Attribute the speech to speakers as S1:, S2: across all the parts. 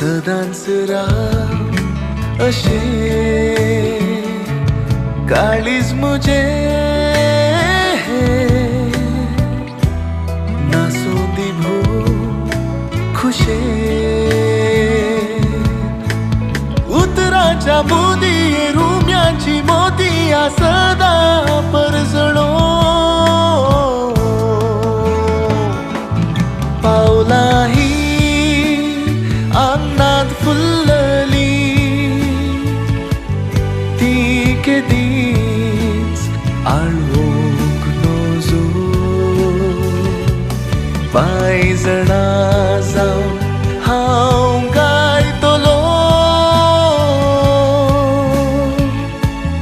S1: सदांसराव अशे काळीज मुझे नासोंदी भो खुशे उतराच्या मोदी रुम्याची मोतिया सदा परजणो पावलाही अंगणात फुलली ती केदीच आळवूंक नजो पायजणा जावन हांव गायतलो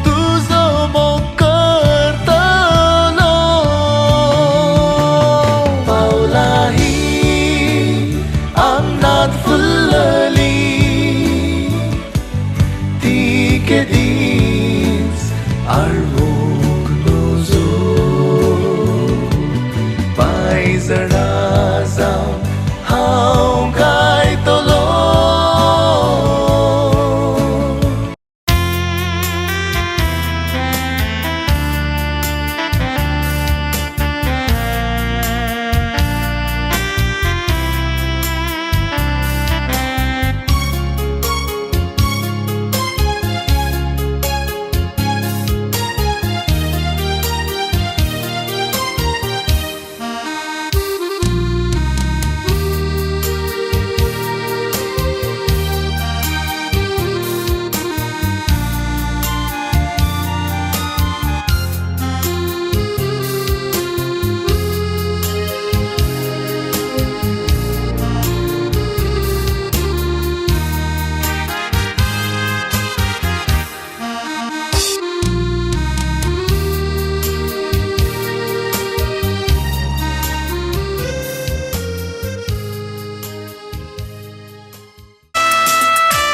S1: तुजो मोग करतलो पावलाही अंगणात फुलली ती केदीच आळवूंक नजो पायजणा जावन हांव गायतलो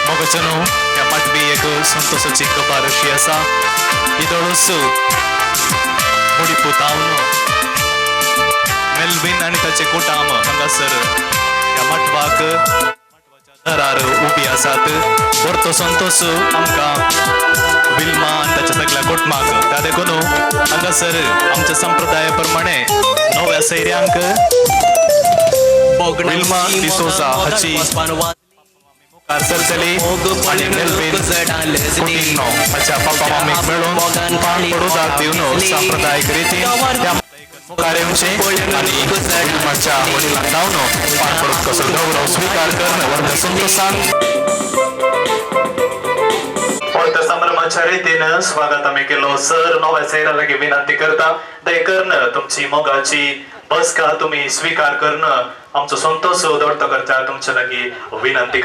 S2: मोगचनो ह्या पाठवी एक संतोषाची कपार अशी आसा इदळूस मुडी पुतावन मेल्विन आनी ताचे कुटाम हांगासर ह्या मठवाक दरार उबी आसात परतो संतोष आमकां विल्मा आनी ताच्या सगळ्या कुटुंबाक त्या देखून हांगासर आमच्या संप्रदाया प्रमाणे नव्या सैर्यांक विल्मा डिसोजा हाची सरसली आणि मेल्विन कुटिन्नो हाच्या पापा मामीक मेळून पान पडूदाक दिवन सांप्रदायिक रितीन त्या कार्यांचे आणि विल्माच्या वडिलांक लावन पान पडूक कसो गौरव स्वीकार करून वर्ग संतोषान त्या संभ्रमाच्या रीतीन स्वागत आम्ही केलो सर नव्या सैरा लागी विनंती करता दय करून तुमची मोगाची बसका तुम्ही स्वीकार करून आमचो संतोष उदोडतो करता तुमच्या लागी विनंती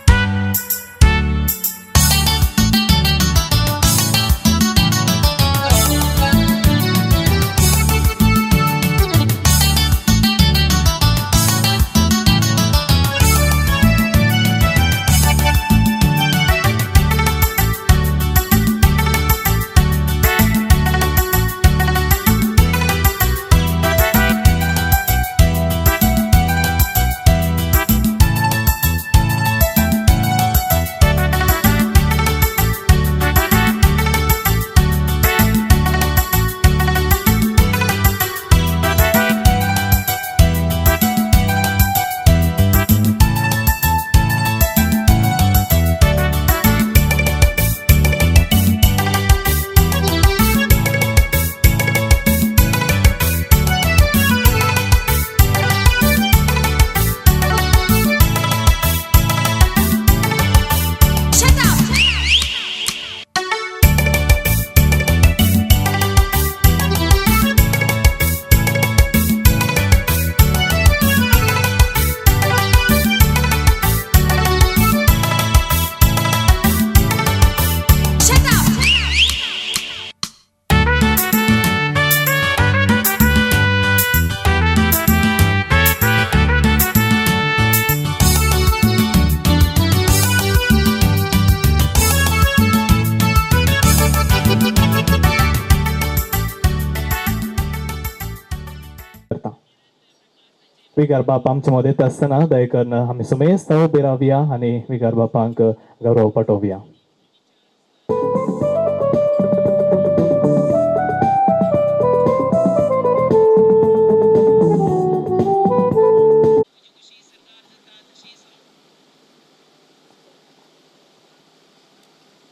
S3: विगार बाप आमच्या मध्ये येत असताना दयेकरन आम्ही सुमेस्त उभे राहूया आणि विगार बापांक गौरव पटवूया.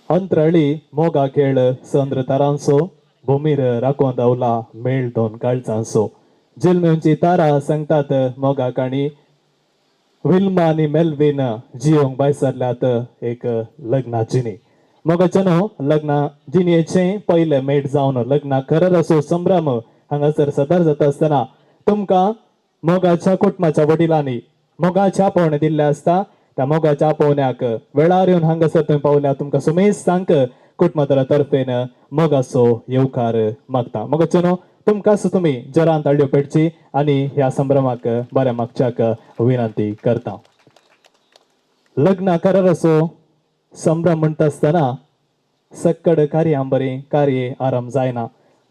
S3: अंतराळी मोगा खेळ संद्र तारांसो भूमीर राखोन दावला मेळ दोन काळजांसो जिल्म्यांची तारा सांगतात मोगा काणी विल्मा आणि मेल्विन जियोंक बायसरल्यात एक लग्नाची मोगाच्यानो लग्ना जिनेचे पहिले मेट जावन लग्ना खरर असो संभ्रम हांगासर सदर जाता असताना तुमकां मोगाच्या कुटुंबाच्या वडिलांनी मोगाच्या पोवणे दिल्ले असता त्या मोगाच्या पोवण्याक वेळार येवन हांगासर तुम्ही पावल्या तुमकां सुमेज सांग कुटुंबातल्या तर्फेन मोगाचो येवकार मागता. मोगाच्यानो तुमकां तुम्ही जरान ताळयो पेटची आणि ह्या संभ्रमाक बऱ्या मागच्याक विनंती करता. लग्न करार असो संभ्रम म्हणटा असताना सक्कड कार्यांबरी कार्ये आराम जायना.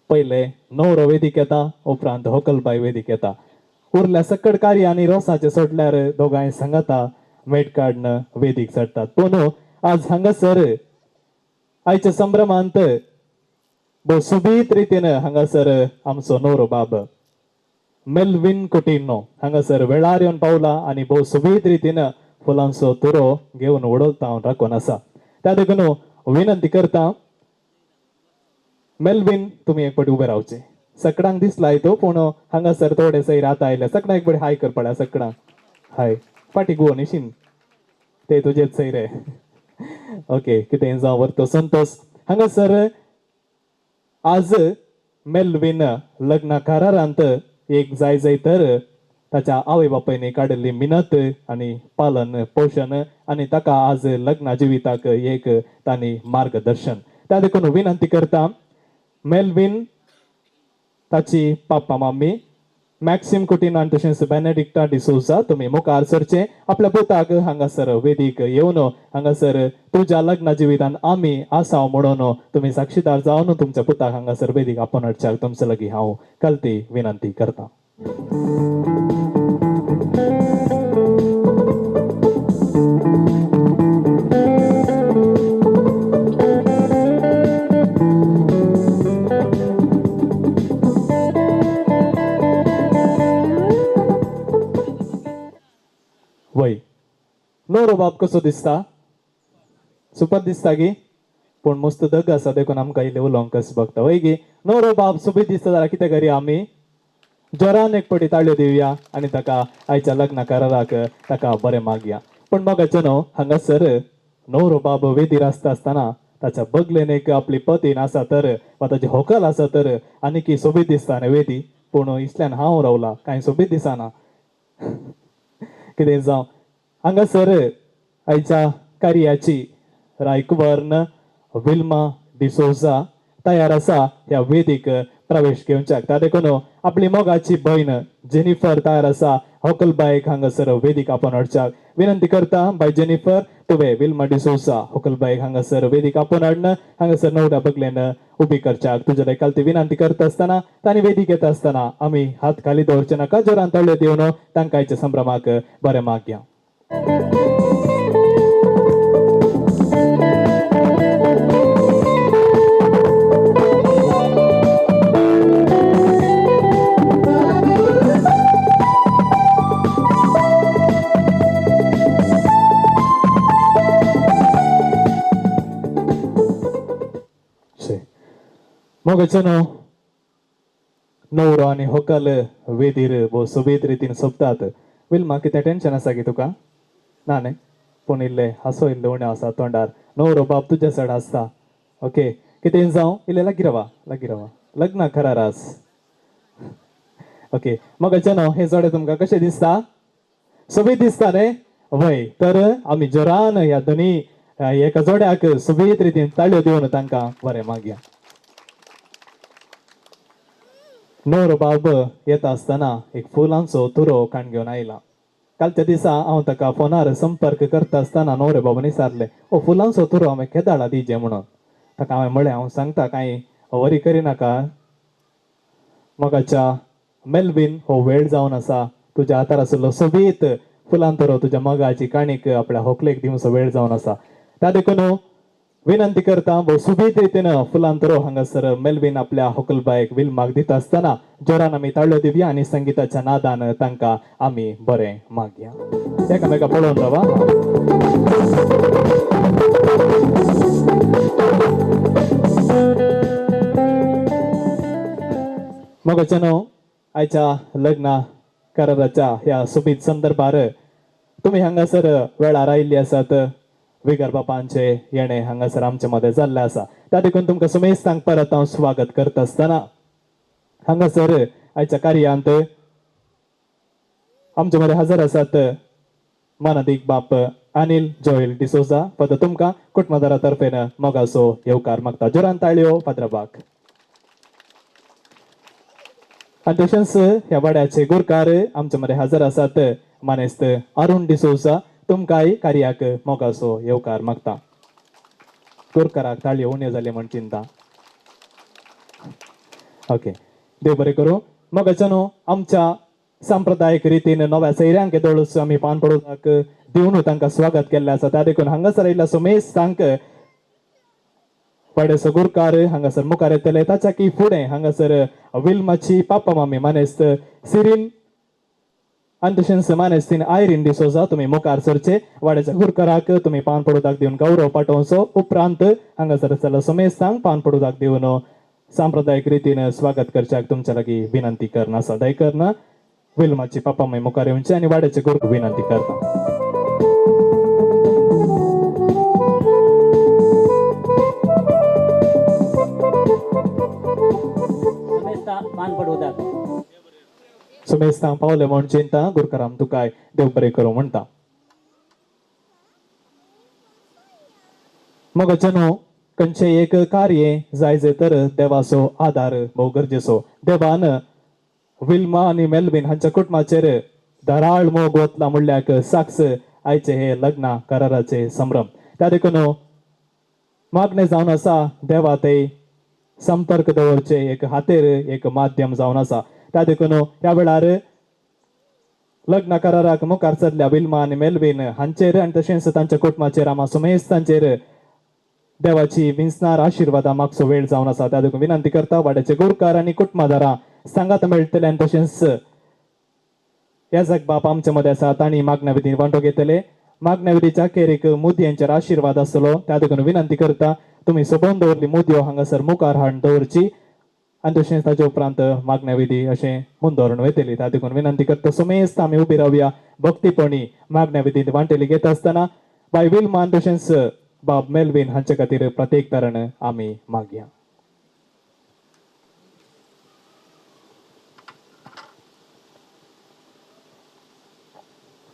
S3: पहिले न्हवरो वेदीक येता उपरांत व्हंकलबाई वेदीक येता. उरल्या सक्कड कार्य आनी रोसाचे सोडल्यार दोगांय सांगाता मेट काडन वेदीक चडटात. पूण आज हांगासर आयच्या संभ्रमांत भोव सुबीत रितीन हांगासर आमचो न्हवरो बाब मेल्विन कुटिन्हो हांगासर वेळार येवन पावला आणि भोव सुबीत रितीन फुलांचो तुरो घेवन वडोलता राखून आसा. त्या देखून विनंती करता मेल्विन तुम्ही एक पटी उबे रावचे. सकडांक दिसलाय तो पूण हांगासर थोडे सैर आता आयले. सकडां एक पटी हाय करपड्या सकडां हाय फाटी गो निशीन ते तुजेच सैरे ओके कितें जावं व्हरतो संतोष. हांगासर आज मेल्विन लग्न करारांत एक जाय तर ताच्या आवय बापायनी काडिल्ली मिनत आणि पालन पोषण आणि ताका आज लग्न जिविताक एक तांणी मार्गदर्शन. त्या देखून विनंती करता मेल्विन ताची पापा मम्मी मॅक्सिम कुटीन आणि तशेंच बेनेडिक्टा डिसोजा तुम्ही मुखार सरचे आपल्या पुताक हांगासर वेदीक येवन हांगासर तुझ्या लग्न जिवितान आमी आसाव म्हणून तुम्ही साक्षीदार जावन तुमच्या पुताक हांगासर वेदीक आपण हाडच्याक तुमचे लागीं हांव कलती विनंती करता. वय न्हवरो बाब कसो दिसता? सुपर दिसता गी पूण मस्त दग आसा देखून आमकां इल्ले उलोवंक कस बगता. वय गी न्हवरो बाब सुबीत दिसता जाल्यार कितें करुया आमी जोरान एक पटी ताळयो दिवया आणि ताका आयच्या लग्न कराराक ताका बरें मागया. पण मोगाचो न्हू हांगासर न्हवरो बाब वेदीर आसता आसतना ताच्या बगलेन एक आपली पतीन आसा तर वा ताची व्हंकल आसा तर आनीक सोबीत दिसता न्ही वेदी. पूण इतल्यान हांव रावला कांय सोबीत दिसना. कितें जावं हांगासर आयच्या कार्याची रायकवर्न विल्मा डिसोजा तयार आसा ह्या वेदीक प्रवेश घेवच्याक. त्या देखून आपली मोगाची भयण जेनिफर तयार आसा व्हंकलबायक हांगासर वेदीक आपण हाडच्याक. विनंती करता बाय जेनिफर तुवें विल्मा डिसोजा व्हंकलबायक हांगासर वेदीक आपण हाडन हांगासर न्हवऱ्या बगलेन उबी करच्याक. तुजे लायक ती विनंती करता आसतना तांणी वेदीक येता आसतना आमी हात खाली दवरचे नाका. जोरान ताळयो दिवन तांकां आयच्या संभ्रमाक बरें मागया. मोगाचो न्हवरो आनी व्हंकल वेदीर भोव सोबीत रितीन सोबतात. विल्मा कितें टेन्शन आसा गे तुका? ना न्ही पूण इल्ले हांसो इल्ले उणें आसा तोंडार. न्हवरो बाब तुज्या सायड आसता. ओके कितें जावं इल्ले लागीं रावा लग्न करार आस. ओके मोगाचो न्हू हे जोडे तुमकां कशें दिसता? सोबीत दिसता न्ही? वय तर आमी जोरान ह्या दोनी एका जोड्याक सोबीत रितीन ताळयो दिवन तांकां बरें मागया. न्हवरो बाब येता आसतना एक फुलांचो तुरो काण घेवन आयला. कालच्या दिसा हांव ताका फोनार संपर्क करता आसतना न्हवरे बाबान विचारलें ओ फुलांचो तुरो हांवें केदाळा दिजे म्हणून. ताका हांवें म्हळें हांव सांगता कांय वरी करिनाका. मोगाच्या मेल्विन हो वेळ जावन आसा तुझ्या हातार आसलो सोबीत फुलांतरो तुझ्या मगाची काणीक आपल्या होकलेक दिवचो वेळ जावन आसा त्या देखून विनंती करता भोव सुबीत रितीन फुलांतरो हांगासर मेलवीन आपल्या होकलबायक विल्माक दिता आसतना जोरान आमी ताळयो दिवया आनी संगीताच्या नादान तांकां आमी बरें मागया एकामेका पळोवन रावा मोगाचेनो आयच्या लग्ना कराराच्या ह्या सुबीत संदर्भार तुम्ही हांगासर वेळार आयिल्ली आसात विगर बापांचे येणे हांगासर आमचे मदें जाल्ले आसा त्या देखून तुमकां सुमेस्तांक परत हांव स्वागत करता आसतना हांगासर आयच्या कार्यांत आमचे मदें हजर आसात मानदीक बाप अनिल जोएल डिसोजा पद तुमकां कुटुंबादारा तर्फेन मोगाचो येवकार मागता जोरान ताळयो पात्राबाक आणि तशेंच ह्या वाड्याचे गुरकार आमचे मदें हजर आसात मानेस्त अरुण डिसोजा तुमकांय कार्याक मोगाचो येवकार मागता गुरकाराक ताळयो उण्यो जाल्यो म्हण चिंता ओके देव बरें करूं मोगाचेनो आमच्या सांप्रदायिक रितीन नव्या सैऱ्यांक येदोळूच आमी पान पडोवपाक दिवन तांकां स्वागत केल्लें आसा त्या देखून हांगासर आयिल्ल्या सुमेस्तांक वाड्याचो गुरकार हांगासर मुखार येतले ताच्या की फुडें हांगासर विल्माची पापा मामी मानेस्त सिरील आनी तशेंच मानेस्तीन आयरीन डिसोजा तुमी मुखार सरचे वाड्याच्या गुरकाराक तुमी पान पडोवपाक दिवन गौरव पाठोवचो उपरांत हांगासर आसलेल्या सुमेस्तांक पान पडोवपाक दिवन सांप्रदायिक रितीन स्वागत करच्याक तुमच्या लागीं विनंती करना आसा दयकरना विल्माची पापा मामी मुखार येवचे आनी वाड्याचे गुरक विनंती करता सुमेस्तांक पावले म्हण चिंता गुरकाराम तुकाय देव बरें करूं म्हणटा मोगाचेनो खंयचे एक कार्य जायजे तर देवाचो आदार भोव गरजेचो देवान विल्मा आनी मेलवीन हांच्या कुटुंबाचेर धराळ मोग वतला म्हणल्याक साक्ष आयचे हे लग्ना कराराचे संभ्रम त्या देखून मागणें जावन आसा देवा ते संपर्क दवरचे एक हातेर एक माध्यम जावन आसा त्या देखून ह्या वेळार लग्न कराराक मुखार सरल्या विल्मा आनी मेलवीन हांचेर आनी तशेंच तांच्या कुटुंबाचेर आमा सुमेस्तांचेर देवाची विंसणार आशिर्वादा मागचो वेळ जावन आसा त्या देखून विनंती करता वाड्याचे गुरकार आनी कुटुंबादारां सांगात मेळटले आनी तशेंच येजक बाप आमचे मदें आसात आनी मागण्या विधी वांटो घेतले मागण्या विधीच्या अखेरेक मुदयांचेर आशिर्वाद आसतलो त्या देखून विनंती करता तुमी सोबोवन दवरली मुदयो हांगासर मुखार हाडून दवरची आनी तशेंच ताचे उपरांत मागण्या विधी अशें मून धरून वयतली त्या देखून विनंती करता सुमेस्त आमी उबी रावया भक्तीपणी मागण्या विधी वांटेली घेता आसतना बाय विल्मा तशेंच बाब मेलवीन हांचे खातीर प्रत्येक तरण आमी मागया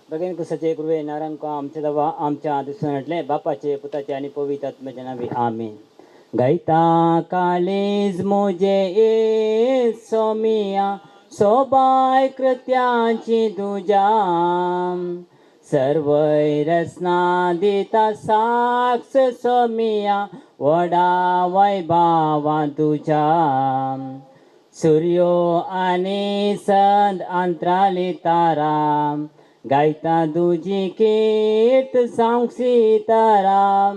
S4: भगवान कुसाचे कृपे नारायण आमच्या दवा आमच्या दिसून बापाचे पुताचे आणि पवित्र आत्म्याचे नावे आमेन गायता कालेज मोजे ए सोमिया सोबाय कृत्याची तुझ्या सर्वय रसना दिता साक्ष सोमिया वडा वैभावा तुझ्या सूर्यो आणि संत अंतराली तारा गायता तुझी कीर्त सांगसी तारा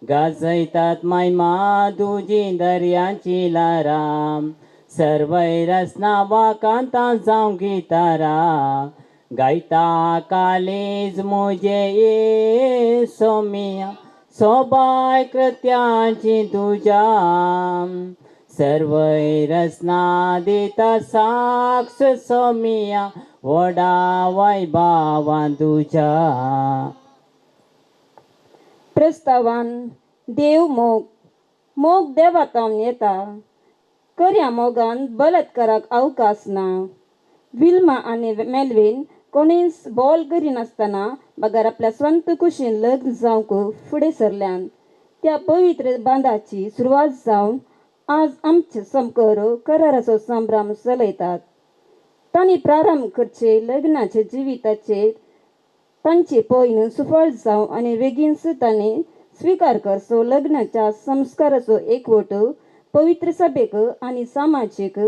S4: गाजयतात महिमा तुझी दर्याची लाराम सर्वय रसना वाकांता जावं गितारा गायता कालेज मोजे ये सोमिया सोबाय कृत्याची तुझ्या सर्वय रसना दिता साक्ष सोमिया वडा वैभावा तुझ्या
S5: प्रस्तावान देव मोग देवातावन येता कर्या मोगान बलात्काराक अवकाश ना विल्मा आनी मेलवीन कोणीच बॉल करिनासतना बगार आपल्या स्वंत कुशीन लग्न जावंक फुडें सरल्यान त्या पवित्र बांदाची सुरवात जावन आज आमचे समकर कराराचो संभ्रम चलयतात तांणी प्रारंभ करचे लग्नाचे जिविताचे तांचे पयन सुफळ जावं आनी बेगीनच तांणी स्वीकार करचो लग्नाच्या संस्काराचो एकवट पवित्र सभेक आनी सामाजीक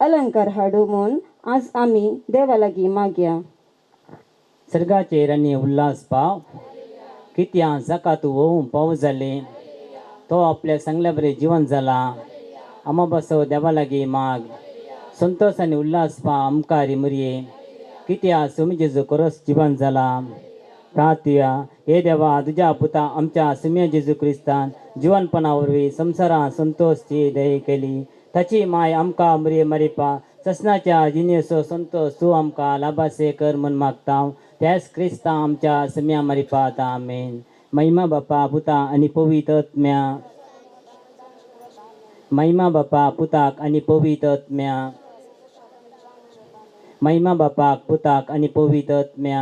S5: अलंकार हाडू म्हूण आज आमी देवा लागीं मागया
S4: सर्गाचेर आनी उल्हास पाव कित्या जाका तूं होवूं पावस जाले तो आपल्या सांगल्या बरें जिवन जाला आमा बसो देवा लागीं माग संतोष आनी उल्हास पाव आमकां मरये कित्या सुमी जेजू परस जिवन जाला प्रार्थया हे देवा तुझ्या पुता आमच्या सुम्य जेजू क्रिस्तान जिवनपणा वरवीं संवसारां संतोषची दय केली ताची माय आमकां मरये मारिपा ससनाच्या जिनेसो संतोष तूं आमकां लाभासे कर म्हूण मागता त्याच क्रिस्तां आमच्या सुम्या मारिपात आमेन महिमा बापा पुता आनी पवित्र आत्म्या महिमा बापा पुताक आनी पवित्र आत्म्या महिमा बापाक पुताक आनी पवित्र आत्म्या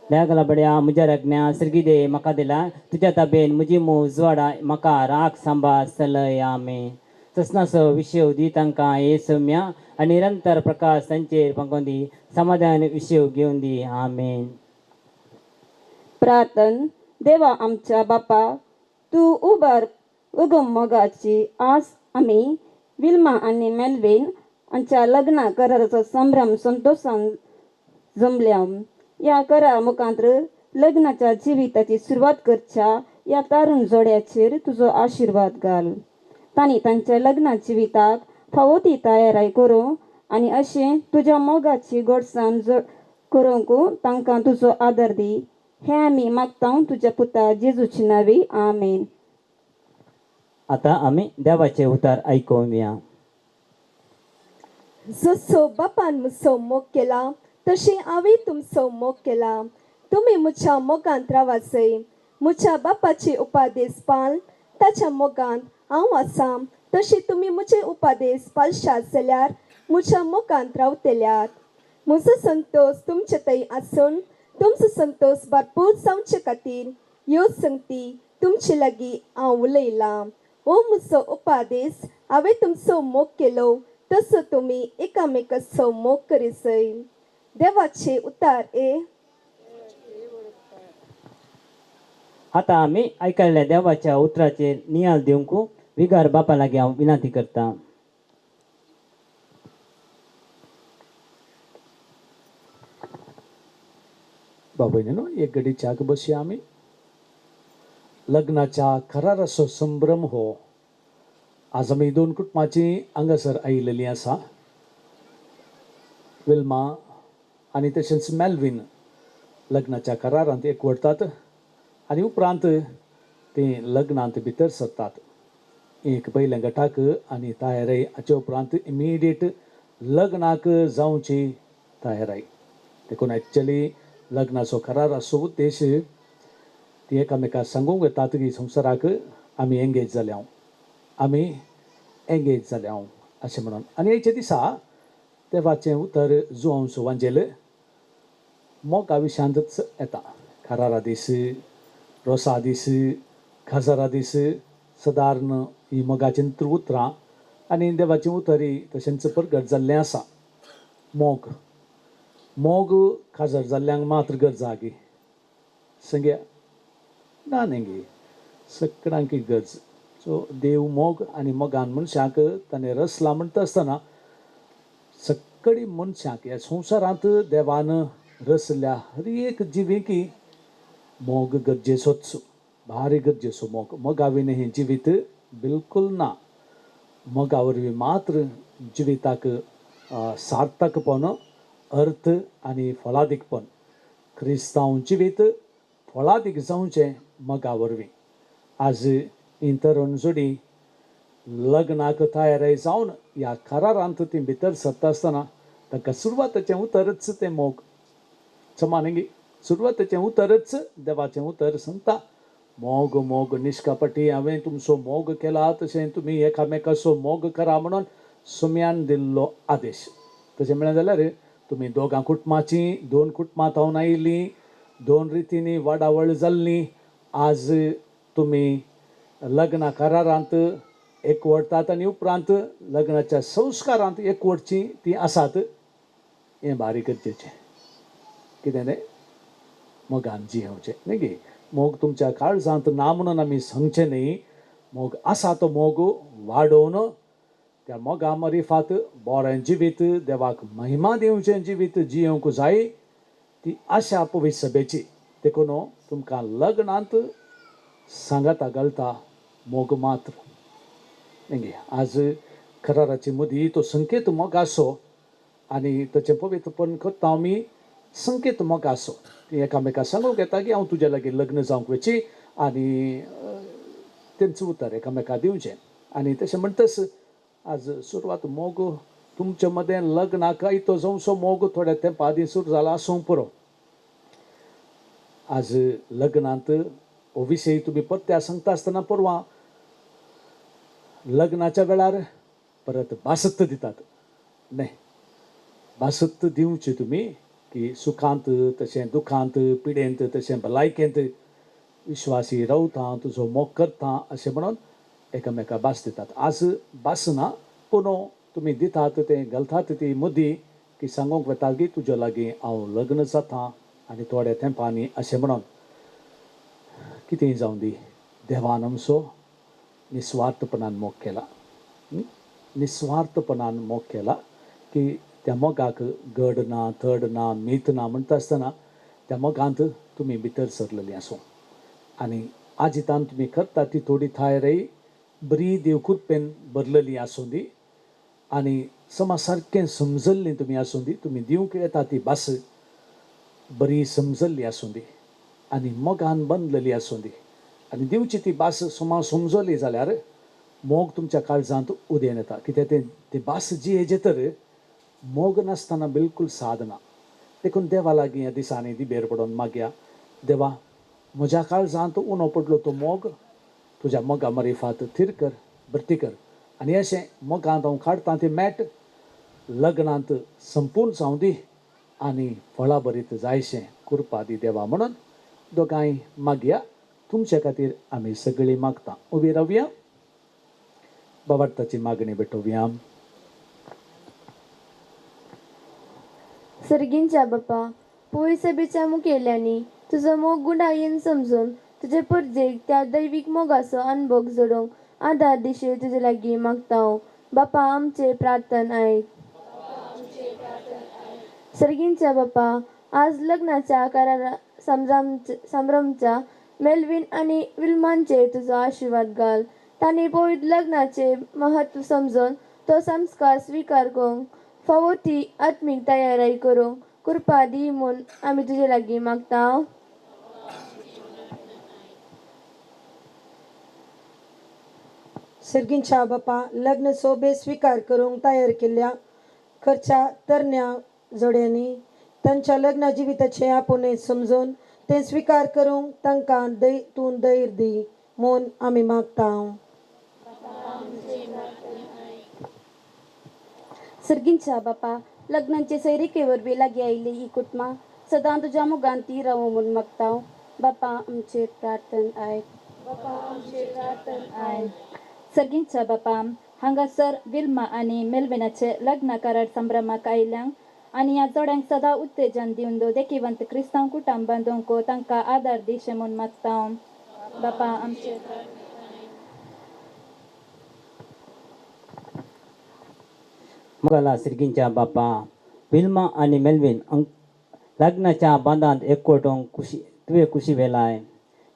S4: देगला बड्या म्हज्या रगण्या सर्गिदे म्हाका दिला तुज्या ताबेन म्हजी मोव उजवाडा म्हाका राख सांबाळ चलय आमेन तसनासो विशय दी तांकां हे सौम्या आनी निरंतर प्रकाश तांचेर पांगोवन दी समाधान विशय घेवन दी आमेन
S5: प्रार्थन देवा आमच्या बापा तूं उबार उगम मोगाची आज आमी विल्मा आनी मेल्विन हांच्या लग्ना कराराचो संभ्रम संतोषान जमल्या या करा मुखांत्र लग्नाच्या जिविताची सुरवात करच्या या तारुण जोड्याचेर तुजो आशिर्वाद घाल तांणी तांच्या लग्ना जिविताक फावो ती तयाराय करूं आनी अशें तुज्या मोगाची गोडसाण करूंक तांकां तुजो आदर दी हे आमी मागता तुज्या पुता जेजूची नांवी आमेन
S4: आतां आमी देवाचे उतार आयकोवया
S6: जसो बापान म्हजो मोग केला तशें हांवें तुमचो मोग केला तुमी म्हज्या मोगांत रावासय म्हज्या बापाचे उपादेश पाल ताच्या मोगांत हांव आसां तशी तुमी म्हजे उपादेश पालशात जाल्यार म्हज्या मोगांत रावतल्यात म्हजो संतोष तुमचे थंय आसून तुमचो संतोष भरपूर जावचे खातीर ह्यो संगती तुमचे लागीं हांव उलयलां हो म्हजो उपादेश हांवें तुमचो मोग केलो तसो तुमी एकामेकाचो मोग करीसय देवाचे उतार
S4: आतां आमी आयकल्ल्या देवाच्या उतराचेर नियाल दिवंक विगार बापा लागीं हांव विनंती करतां
S7: बाबा एक घडी च्याक बसया आमी लग्नाच्या कराराचो संभ्रम हो आज आमी दोन कुटुंबाची हांगासर आयिल्लीं आसा विल्मा आनी तशेंच मेल्विन लग्नाच्या करारांत एकवटतात आनी उपरांत ते लग्नांत भितर सरतात एक पयल्या गटाक आनी तयारी हाचे उपरांत इमिडिएट लग्नाक जावची तयारी देखून एक्चुअली लग्नाचो करार आसो उद्देश ती एकामेकाक सांगूंक येतात की संवसाराक आमी एंगेज जाल्या अशें म्हणून आनी हेचे दिसा देवाचें उतर जुआंवस वांजेल मोगा विशयांतच येता करारा दीस रोसा दीस खाजरा दीस सदारण ही मोगाचीं उतरां आनी देवाचें उतरी तशेंच प्रगट जाल्लें आसा मोग खाजर जाल्ल्यांक मात्र गरजा गे संग्या ना गे सगळ्यांक गरज सो देव मोग आनी मोगान मनशाक ताणें रचला म्हणटा आसतना सगळी मनशाक ह्या संवसारांत देवान रचल्या हर एक जिवीकी मोग गरजेचोच भारी गरजेचो मोगा विना हें जिवीत बिलकुल ना मोगा वरवीं मात्र जिविताक सार्थकपण अर्थ आनी फळादीकपण क्रिस्तांव जिवीत फळादीक जावचें मोगा वरवीं आज ही तरुण जोडी लग्नाक तयारी जावन ह्या करारांत ती भितर सरता आसतना ताका सुरवातेचें उतरच तें मोग समानगी सुरवातेचें उतरच देवाचें उतर सांगता मोग निश्कापटी हांवें तुमचो मोग केला तशें तुमी एकामेकाचो मोग करा म्हणून सुम्यान दिल्लो आदेश तशें म्हळें जाल्यार तुमी दोन कुटुंबां थावन आयिल्लीं दोन रितींनी वाडावळ जाल्लीं आज तुमी लग्ना करारांत एकवटतात आनी उपरांत लग्नाच्या संस्कारांत एकवटचीं तीं आसात हें भारी गरजेचें कितें न्ही मोगान जियेवचें न्ही गे मोग तुमच्या काळजांत ना म्हणून आमी सांगचें न्ही मोग आसा तो मोग वाडोवन त्या मोगा मरिफात बरें जिवीत देवाक महिमा दिवचें जिवीत जियोंक जाय ती आशा पवित्र सभेची देखून तुमकां लग्नांत सांगाता घालता मोग मात्र हेंगे आज कराराची मदीं तो संकेत मोग आसो आनी ताचें पवित्रपण करता आमी संकेत मोग आसो ती एकामेकाक सांगूंक येता की हांव तुज्या लागीं लग्न जावंक वची आनी तेंचें उतर एकामेकाक दिवचें आनी तशें म्हणटस आज सुरवात मोग तुमचे मदें लग्नाक तो जावचो मोग थोड्या तेंपा आदीं सुरू जाला आसूं पुरो आज लग्नांत हो विशय तुमी परत्या सांगता आसतना परवां लग्नाच्या वेळार परत बासत्त दितात न्हय बासत्त दिवची तुमी की सुखांत तशें दुखांत पिडेंत तशें भलायकेंत विश्वासी रावता तुजो मोग करता अशें म्हणून एकामेका भास दितात आज भास ना पूण तुमी दितात तें घालतात ती मदीं की सांगूंक वता की तुज्या लागीं हांव लग्न जाता आनी थोड्या तेंपांनी अशें म्हणून कितेंय जावं दी देवान आमचो निस्वार्थपणान मोग केला निस्वार्थपणान मोग केला की त्या मोगाक गड ना थड ना मीत ना म्हणटा आसतना त्या मोगांत तुमी भितर सरलेलीं आसूं आनी आजितान तुमी करता ती थोडी थायरय बरी देवकृपेन भरलेली आसूं दी आनी समाज सारकें समजल्लीं तुमी आसूं दी तुमी दिवंक येता ती भास बरी समजल्ली आसूं दी आनी मोगान बंदलेली आसूं दी आनी दिवची ती भास समाज समजली जाल्यार मोग तुमच्या काळजांत उदेन येता कित्याक ती भास जी हेजे तर मोग नासतना बिलकूल साधना देखून देवा लागीं ह्या दिसांनी दिबेर पडोवन मागया देवा म्हज्या काळजांत उणो पडलो तो मोग तुज्या मोगा मारिफात थीर कर भरती कर आनी अशें मोगांत हांव काडटां तें मेट लग्नांत संपूर्ण जावं दी आनी फळां भरीत जायशें कृपा दी देवा म्हणून दोगांय मागया तुमचे खातीर आमी सगळीं मागता उबी रावया बाबार्थाची मागणी भेटोवया
S8: सर्गींच्या बापा पोळी सभेच्या मुखेल्यांनी तुजो मोग गुणायेन समजून तुजे परजेक त्या दैवीक मोगाचो अनुभव जोडूंक आदार दिशे तुजे लागीं मागता हांव बापा आमचे प्रार्थन आयक सर्गींच्या बापा आज लग्नाच्या करारा संभ्रमच्या मेलविन आनी विल्मांचेर तुजो आशिर्वाद घाल तांणी पवित्र लग्नाचे महत्व समजून तो संस्कार स्वीकार करूंक फावो ती आत्मीक तयारी करूंक कृपा दी म्हूण आमी तुजे लागीं मागता
S9: सर्गींच्या बापा लग्न सोबे स्वीकार करूंक तयार केल्ल्या खर्च्या तरण्या जोड्यांनी तांच्या लग्न जिविताचे आपुणे समजून ते स्वीकार करूंक तांकां तूं धैर्य दी म्हूण आमी मागता
S5: सर्गींच्या बापा लग्नाचे सैरिके वरवीं लागीं आयिल्ली ही कुटुंबां सदां तुज्या मोगान ती रावूं म्हूण मागता बापा आमचे प्रार्थन आयक सर्गींच्या बापा हांगासर विल्मा आनी मेलविनाचे लग्न करार संभ्रमाक आयल्यांक आनी ह्या जोड्यांक सदां उत्तेजन दिवन देखीवंत क्रिस्तांव कुटुंब बांदूंक तांकां आदार दिशे म्हूण मागता बापा आमचे
S4: मोगाला सिरगींच्या बापा विल्मा आनी मेलविन लग्नाच्या बांदांत एकवटूंक तुवें खुशी वेलाय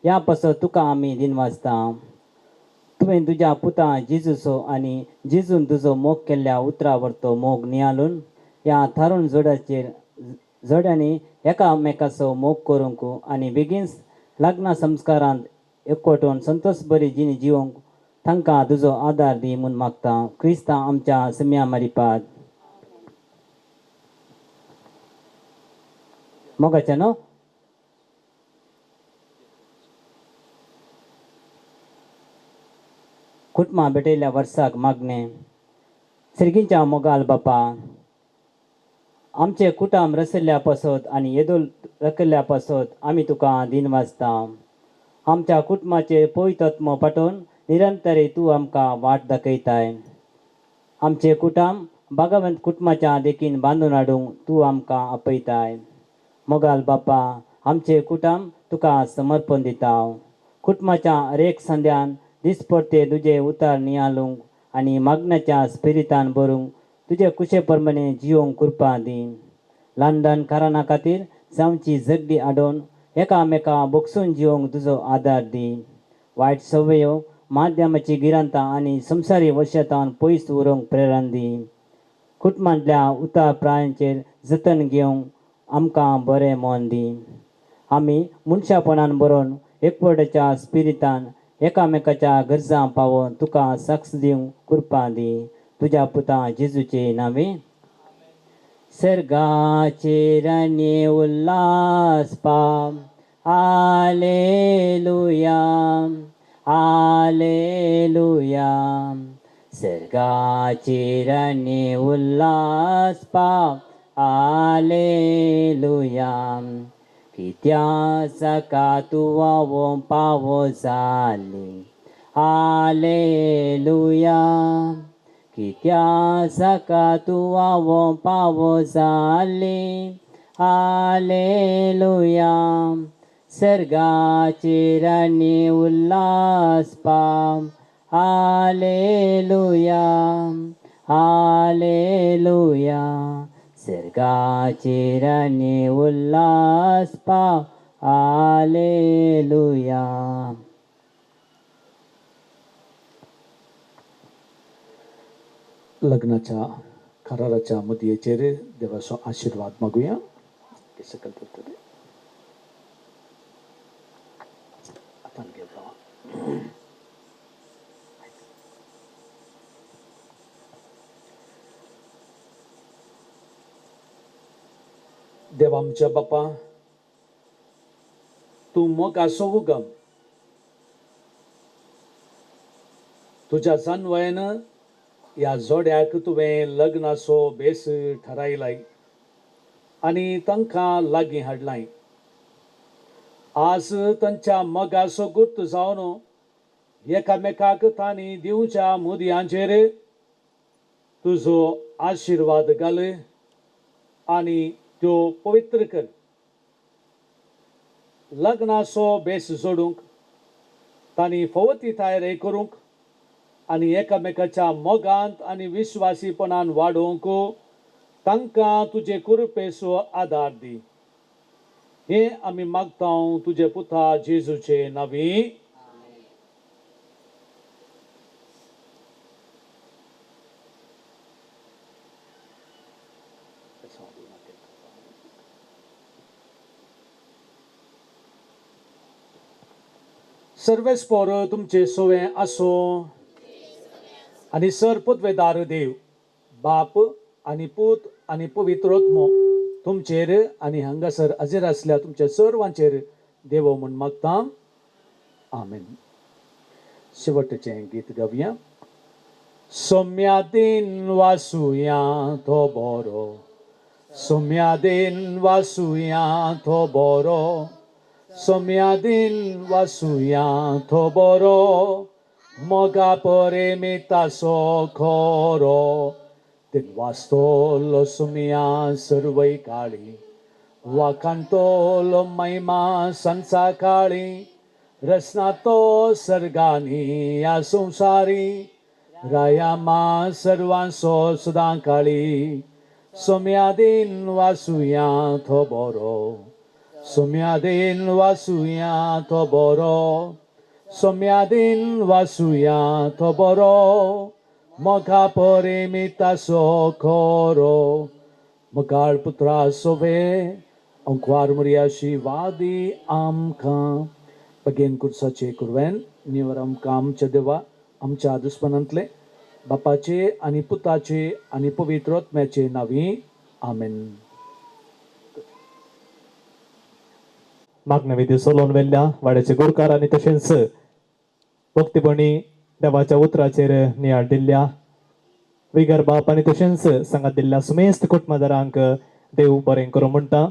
S4: ह्या पासत तुका आमी दिनवाजता तुवें तुज्या पुता जेजूचो आनी जेजून तुजो मोग केल्ल्या उतरा व्हरतो मोग नियाळून ह्या थारून जोड्यांनी एकामेकाचो मोग करूंक आनी बेगीन लग्ना संस्कारांत एकवटून संतोश बरी जिणी जिवंक तांकां तुजो आदार दी म्हूण मागता क्रिस्तांव आमच्या सम्या मारिपाद मोगाचें न्हू कुटुंबां भेटयल्या वर्साक मागणें सिरगींच्या मोगाल बापा आमचे कुटुंब रसयल्ल्या पासत आनी येदोल रकल्ल्या पासत आमी तुका दिन वाजता आमच्या कुटुंबाचे पवित्रत्व पाठोवन निरंतरी तूं आमकां वाट दाखयताय आमचे कुटुंब भगवंत कुटुंबाच्या देखीन बांदून हाडूंक तूं आमकां आपयताय मोगाल बापा आमचे कुटुंब तुका समर्पण दिता कुटुंबाच्या हरेक संद्यान दिसपरते तुजे उतार नियाळूंक आनी मागण्याच्या स्पिरितान भरूंक तुजे कुशे प्रमाणे जिवंक कृपा दी लंडन कारणा खातीर जावची जगडी आडोवन एकामेका बोगसून जिवंक तुजो आदार दी. वायट सवयो माध्यमाची गिरांतां आनी संवसारी वशतान पयस उरोवंक प्रेरण दी. कुटुंबांतल्या उतार प्रायांचेर जतन घेवंक आमकां बरें मोन दी. आमी मनशापणान बरोवन एकवटाच्या स्पिरितान एकामेकाच्या गरजां पावोवन तुका साक्ष दिवंक कृपा दी. तुज्या पुता जेजूचे नांवे. सर्गाचेर आनी उल्हास पाव. Hallelujah hallelujah. सर्गाचेर आनी उल्हास पाव. हालेलुया. कित्या सका तूं वावो पावो जाली. हालेलुया. कित्या सका तूं वावो पावो जाली. हालेलुया. सर्गाचेर आनी उल्हास पाव. Hallelujah hallelujah. सर्गाचेर आनी उल्हास पाव. हालेलुया.
S7: लग्नाच्या कराराच्या मदयेचेर देवाचो आशीर्वाद मागुया. सकल पडटले. आतां घेवं. देव आमच्या बापा, तूं मोगाचो उगम. तुज्या जानवयान ह्या जोड्याक तुवें लग्नाचो बेस थारायलाय आनी तांकां लागीं हाडलाय. आज तांच्या मोगाचो गुर्त जावन एकामेकाक तांणी दिवच्या मुदयांचेर तुजो आशिर्वाद घाल आनी त्यो पवित्र कर. लग्नाचो बेस जोडूंक तांणी फवती तयारी करूंक आनी एकामेकाच्या मोगांत आनी विश्वासीपणान वाडोवंक तांकां तुजे कृपेचो आदार दी. हे आमी मागता तुजे पुता जेजूचे नांवी. सर्वेस्पोर तुमचे सोवे आसो आनी सरपदवेदार देव बाप आनी पूत आनी पवित्रोत्म तुमचेर आनी हांगासर हजर आसल्या तुमच्या सर्वांचेर देव म्हूण मागता. आमेन. शेवटचें गीत गावया. सोम्यादीन वासुया तो बरो. सोम्यादीन वासुया तो बरो. सोम्यादीन वासुया तो बरो. मोगा परेमिताचो खरो. दिन वास्तोलो सुमिया सर्वै काळी. वाकांतोलो महिमा संसा काळी. रसनातो सर्गानी या संसारी. रायामा सर्वांचो सदां काळी. सोम्यादीन वासुया तो बरो. सोम्यादीन वासुया तो बरो. सोम्यादीन वासुया तो बरो. मोगा परेमिताचो खरो. मोगाळ पुत्रा सोवे अंकवार मुरियाशी वादी आमकां बेगीन कुर्साचे कुरवेन निवर आमकां आमच्या देवा आमच्या दुस्मनांतले बापाचे आनी पुताचे आनी पवित्रोत्म्याचे नांवी. आमेन.
S3: मागण्या विधी सोलोवन वेल्ल्या वाड्याचे गुरकार आनी तशेंच भक्तीपणी देवाच्या उतराचेर नियाळ दिल्ल्या विगर बाप आनी तशेंच सांगात दिल्ल्या सुमेस्त कुटुंबदारांक देव बरें करूं म्हणटा.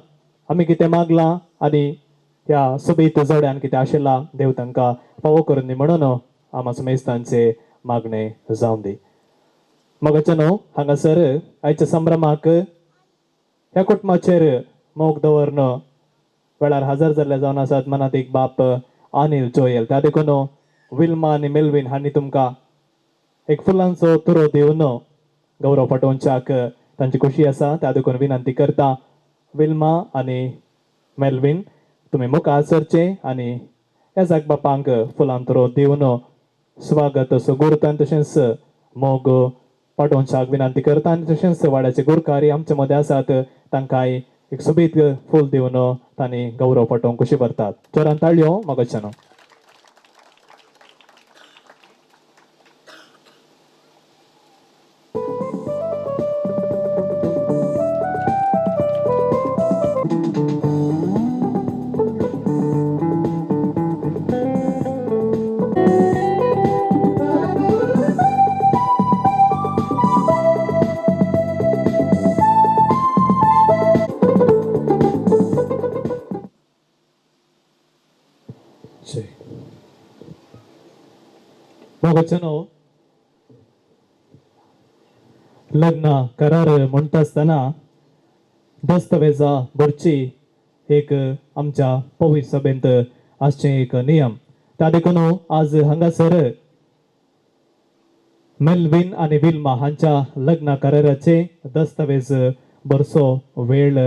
S3: आमी कितें मागलां आनी त्या सोबीत जोड्यान कितें आशिल्लां देव तांकां फावो करून दी म्हणून आमा सुमेस्तांचे मागणे जावं दी. मोगाचे न्हू हांगासर आयच्या संभ्रमाक ह्या कुटुंबाचेर मोग दवरन वेळार हजर जाल्ले जावन आसात मनात एक बाप अनिल जोयल. त्या देखून विल्मा आनी मेल्विन हांणी तुमकां एक फुलांचो तुरो दिवन गौरव पटोवच्याक तांची खुशी आसा. त्या देखून विनंती करता विल्मा आनी मेल्विन तुम्ही मुखार सरचे आनी येजाक बापांक फुलांतरो दिवन स्वागत असो गुरुतान तशेंच मोग पाठोवच्याक विनंती करता आनी तशेंच वाड्याचे गुरकारी आमच्या मदें आसात तांकांय एक सोबीत फूल दिवन तांणी गौरव पाठोवंक कशी भरतात जोरान ताळयो मोगच्यानो मोगच्यानो लग्न करार म्हणटा आसतना दस्तावेजा भरची एक आमच्या पवित्र सभेंत आसचे एक नियम त्या देखून आज हांगासर मेल्विन आनी विल्मा हांच्या लग्न कराराचे दस्तावेज बरसो वेळ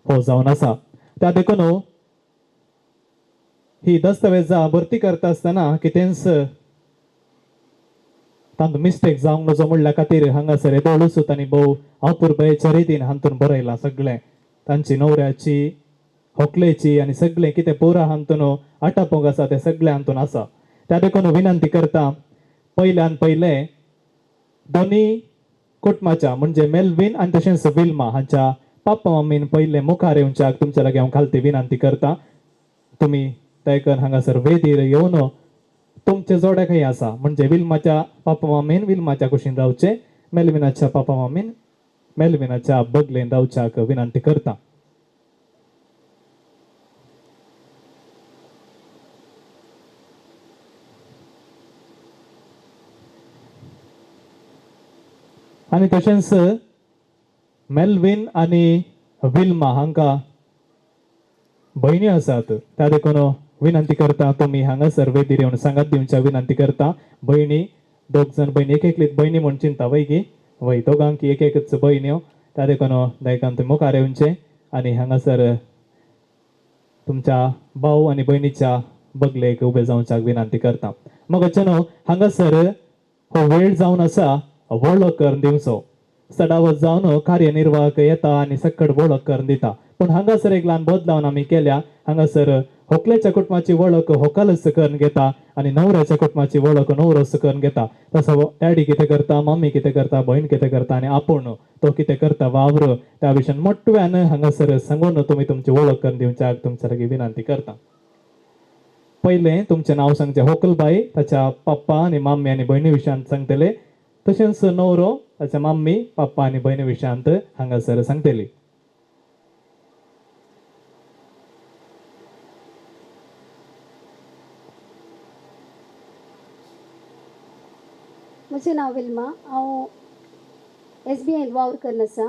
S3: हो जावन आसा त्या देखून ही दस्तावेजां भरती करता आसतना कितेंच तांकां मिस्टेक जावंक नजो म्हणल्या खातीर हांगासर येदोळूच तांणी भोव अपुरबायेच्या रितीन हातून बरयलां सगळें तांची न्हवऱ्याची व्हंकलेची आनी सगळें कितें पुरा हातून आटापोंग आसा तें सगळें हातून आसा त्या देखून विनंती करता पयल्यान पयलें दोनी कुटुंबाच्या म्हणजे मेल्विन आनी तशेंच विल्मा हांच्या पाप्पा मम्मीन पयलें मुखार येवच्याक तुमच्या लागीं हांव खालती विनंती करता तुमी तेकन हांगासर वेदीर येवन तुमचे जोडे खंय आसा म्हणजे विल्माच्या पापा मम्मीन विल्माच्या कुशीन रावचे मेल्विनाच्या पापा मम्मीन मेल्विनाच्या बगलेन रावच्याक विनंती करता आनी तशेंच मेल्विन आनी विल्मा हांकां भयणी आसात त्या देखून विनंती करता तुमी हांगासर वेदीर येवन सांगात दिवच्या विनंती करता भयणी दोग जण भयणी एक एकलीत भयणी म्हूण चिंता वैगी वय दोगांक एक एकच भयण्यो त्या देखून दायकान तुमी मुखार येवचे आनी हांगासर तुमच्या भाऊ आनी भयणीच्या बगलेक उबे जावच्याक विनंती करता मगच्यानो हांगासर हो वेळ जावन आसा वळख करून दिवचो सडावत जावन कार्यनिर्वाहक येता आनी सकट वळख करून दिता पूण हांगासर एक ल्हान बदलावन आमी केल्या हांगासर व्हंकलेच्या कुटुंबाची वळख व्हंकलच करून घेता आनी न्हवऱ्याच्या कुटुंबाची वळख न्हवरोच करून घेता तसो डॅडी कितें करता मम्मी कितें करता भयण कितें करता आनी आपूण तो कितें करता वावर त्या विशयान मोठव्यान हांगासर सांगून तुमी तुमची वळख करून दिवच्याक तुमच्या लागीं विनंती करता पयलें तुमचें नांव सांगचें व्हंकलबाई ताच्या पप्पा आनी मम्मी आनी भयणी विशयान सांगतले तशेंच न्हवरो ताच्या मम्मी पप्पा आनी भयणी विशयांत हांगासर सांगतली
S10: म्हजें नांव विल्मा हांव SBI वावर करन आसा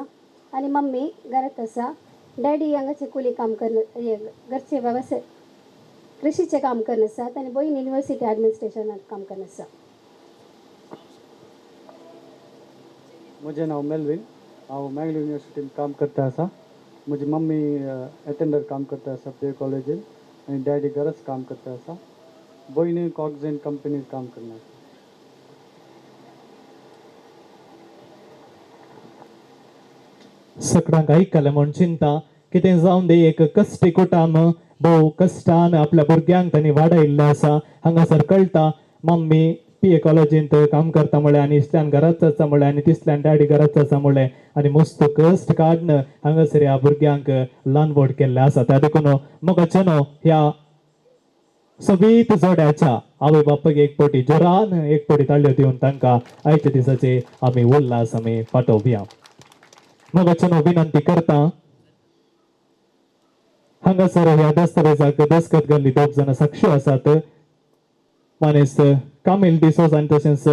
S10: आनी मम्मी घरांत आसा डॅडी हांगाचे कुली काम करन घरचे वेवसाय कृषीचें काम करन आसात आनी भयण युनिवर्सिटी एडमिनिस्ट्रेशनांत काम करन आसा
S7: म्हजें नांव मेल्विन हांव मँगलोर युनिवर्सिटीन काम करता आसा म्हजी मम्मी अटेंडर काम करता आसा प्ले कॉलेजीन आनी डॅडी घराच काम करता आसा भयणी कॉक्झेन कंपनीत काम करना आसा
S3: सगळ्यांक आयकलें म्हूण चिंता कितें जावन दी एक कश्टी कुटुंब भोव कश्टान आपल्या भुरग्यांक तांणी वाडयल्लें आसा हांगासर कळटा मम्मी PA कॉलेजींत काम करता म्हळें आनी इश्ट्यान घराच आसा म्हळें आनी तिसल्यान डॅडी घराच आसा म्हळें आनी मस्त कश्ट काडन हांगासर ह्या भुरग्यांक ल्हान व्हड केल्लें आसा त्या देखून मोगाच्यानो ह्या सोबीत जोड्याच्या आवय बापायक एक पावटी जोरान एक पावटी ताळयो दिवन तांकां आयच्या दिसाचे आमी उल्हास आमी पाठोवया मोगाच्यानो विनंती करता हांगासर ह्या दस्तावेजाक दस्खत घाल्ली दोग जाणां साक्षी आसात मानेस कामिल डिसोज आनी तशेंच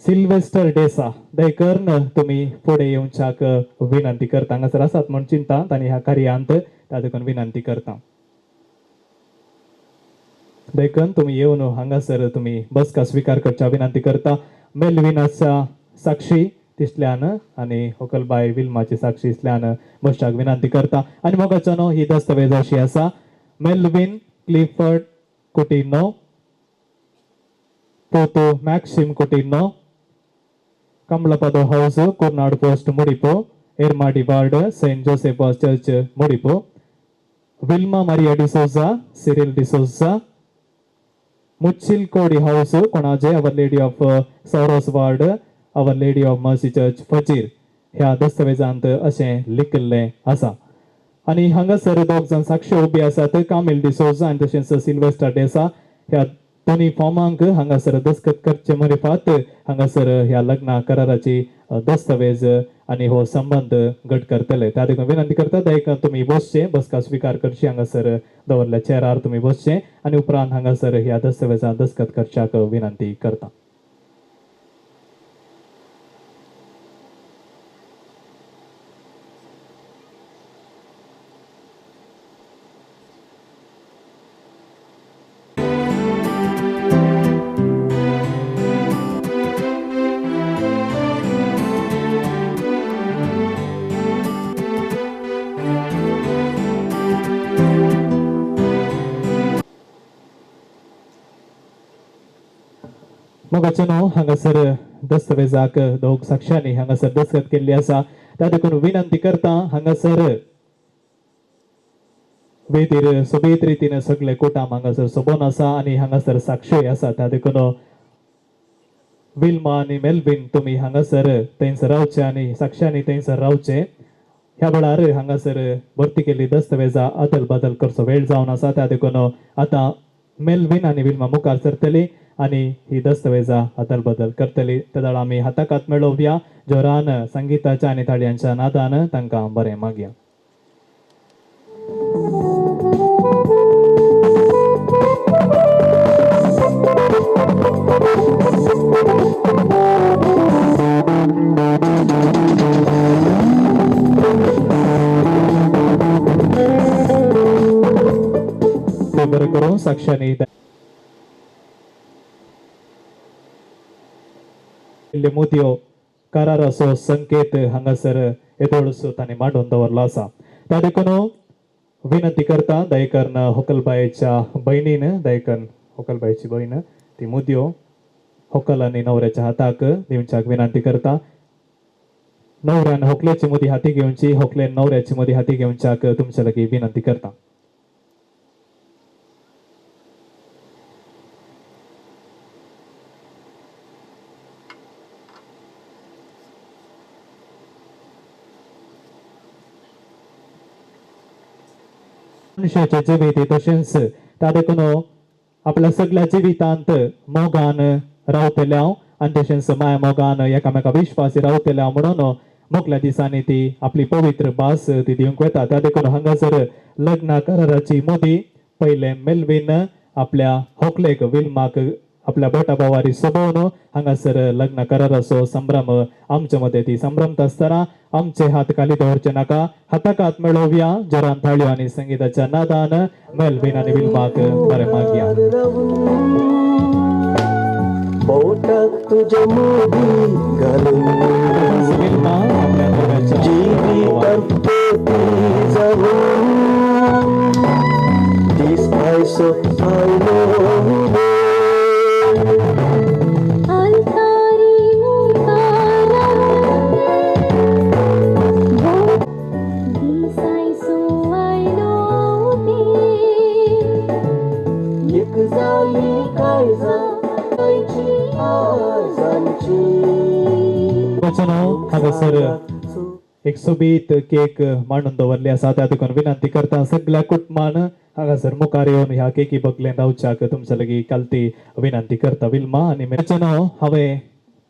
S3: सिल्वेस्टर डेसा दयकर्न तुमी फुडें येवच्याक विनंती करता हांगासर आसात म्हूण चिंता तांणी ह्या कार्यांत त्या देखून विनंती करता देखून तुमी येवन हांगासर तुमी बसका स्विकार करच्या विनंती करता मेल्विनाच्या साक्षी तिसल्यान आणि होकलबाई विल्माची साक्षी इसल्यान बसच्याक विनंती करता आणि मोगाच्यानो ही दस्तावेज अशी आसा मेल्विन क्लिफर्ड कुटिनो पोतो Maxim Coutinho Kamalpado house Kurnad post Mudipu Ermadi ward Saint Joseph church Mudipu Wilma Maria D'Souza Cyril D'Souza Muchchil Kodi house Konaje Our Lady of Sorrows ward Our Lady of Mercy church Pajir ह्या दस्तावेजांत अशें लिखिल्लें आसा आणि हांगासर दोग जाण साक्षी उबी आसात कामिल डिसोजा आनी तशेंच सिल्वेस्टर डेसा ह्या दोन्ही फॉर्मांक हांगासर दस्तखत करचे मरेफात हांगासर ह्या लग्ना कराराची दस्तावेज आणि हो संबंध घट करतले त्या देखून विनंती करतात एक तुम्ही बसचे बसका स्वीकार करची हांगासर दवरल्या चेरार तुम्ही बसचे आणि उपरांत हांगासर ह्या दस्तावेजां दस्तखत करच्याक विनंती करता. मोगाच्यानो हांगासर दस्तावेजाक दोग साक्षांनी हांगासर दस्तखत केल्ली आसा त्या देखून विनंती करता हांगासर वेदीर सोबीत रितीन सगळे कुटाम हांगासर सोबोन आसा आणि हांगासर साक्षी आसा त्या देखून विल्मा आणि मेल्विन तुम्ही हांगासर थंयसर रावचे आणि साक्षांनी थंयसर रावचे ह्या वेळार हांगासर भरती केल्ली दस्तावेजां अदल बदल करचो वेळ जावन आसा त्या देखून आता मेल्विन आणि विल्मा मुखार सरतली आणि ही दस्तावेजां अदल बदल करतली त्या वेळार आमी हाताक हात मेळोवया जोरान संगीताच्या आणि ताळयांच्या नादान तांकां बरें मागया. बरें करून साक्षांनी मोदयो करार असो संकेत हांगासर येदोळसो तांणी मांडून दवरलो आसा त्या देखून विनंती करता दयकर्न होकलबायेच्या बहिणीन दयकर्न होकलबायेची बहीण ती मोदयो होकल आनी न्हवऱ्याच्या हाताक दिवच्याक विनंती करता. न्हवऱ्यान होकलेची मुदी हाती घेवची होकलेन न्हवऱ्याची मुदी हाती घेवच्याक तुमचे लागीं विनंती करता. मनुष्याच्या जिवीत तशेंच त्या देखून आपल्या सगळ्या जिवितांत मोगान रावतल्या आनी तशेंच माया मोगान एकामेका विश्वासी रावतल्या म्हणून मोकल्या दिसांनी ती आपली पवित्र भास ती दिवंक वता त्या देखून हांगासर लग्ना कराराची मोदी पयले मेल्विन आपल्या होकलेक विल्माक आपल्या बोटा भावारी सोबोवन हांगासर लग्न कराराचो संभ्रम आमचे मदें ती संभ्रमत आसतना आमचे हात खाली दवरचे नाका हाताक हात मेळोवया जोरान थाळयो आनी संगीताच्या नादान मेल्विन आनी विल्माक बरें मागया.
S1: बोटाक तुझे मोदी घालून
S3: विल्मा आपल्या नवऱ्याच्या
S1: जीवितांत पोटी जाऊन तीस पायसो आयलो
S3: हांगासर एक सोबीत केक मांडून दवरली आसा त्या देखून विनंती करता सगळ्या कुटुंबान हांगासर मुखार येवन ह्या केकी बगलेन रावच्याक तुमचे लागीं कालती विनंती करता. विल्मा आनी हांवें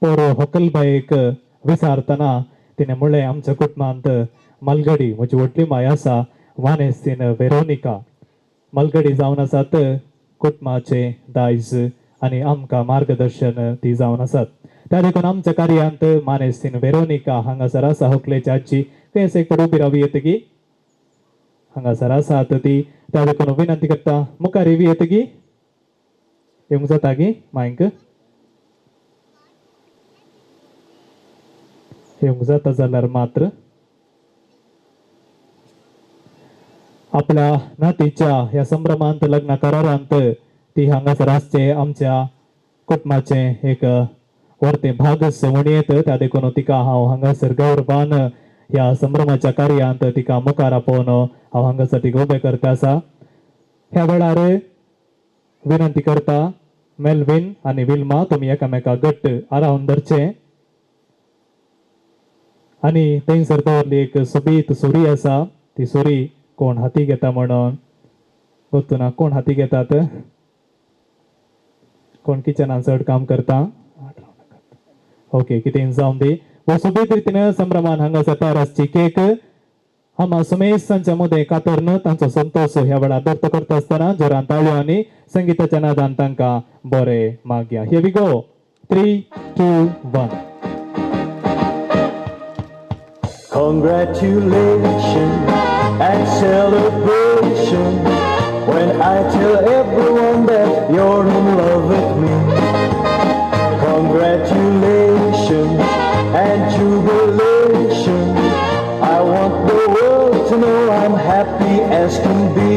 S3: पोरो होकलबायेक विचारतना तिणें म्हणलें आमच्या कुटुंबांत मलगडी म्हजी व्हडली माय आसा वानेस्तीन वेरोनिका मलगडी जावन आसात कुटुंबाचे दायज आनी आमकां मार्गदर्शन ती जावन आसात त्या देखून आमच्या कार्यांत मानेस्तीन वेरोनिका हांगासर आसा होकलेच्या आजी खंयच एक उबी रावी येतगी हांगासर आसात ती त्या देखून विनंती करता मुखार येवी येतगी येवंक जाता गी मांयक येवंक जाता जाल्यार मात्र आपल्या नातीच्या ह्या संभ्रमांत लग्न करारांत ती हांगासर आसचे आमच्या कुटुंबाचे एक वर्ते भाग म्हणयेत. त्या देखून तिका हांव हांगासर गौरवान ह्या संभ्रमाच्या कार्यांत तिका मुखार आपोवन हांव हांगासाठी उबें करता आसा. ह्या वेळार विनंती करता मेल्विन आनी विल्मा तुमी एकामेकाक घट्ट आरावन धरचे आनी थंयसर दवरली एक सोबीत सुरी आसा. ती सुरी कोण हाती घेता म्हणून गोतूना कोण हाती घेतात, कोण किचनान चड काम करता. ओके कितें जावन दी वो सोबीत रितीन संभ्रमान हांगासर तयार आसची केक आमा सुमेश सांच्या मुदे कातरन तांचो संतोष ह्या वेळार व्यक्त करता आसतना जोरान ताळयो आनी संगीताच्या नादान तांकां बरें मागया. Here we go 3, 2, 1.
S1: Congratulations and celebration when I tell everyone that you're in love with me. Congratulations and jubilation. I want the world to know I'm happy as can be.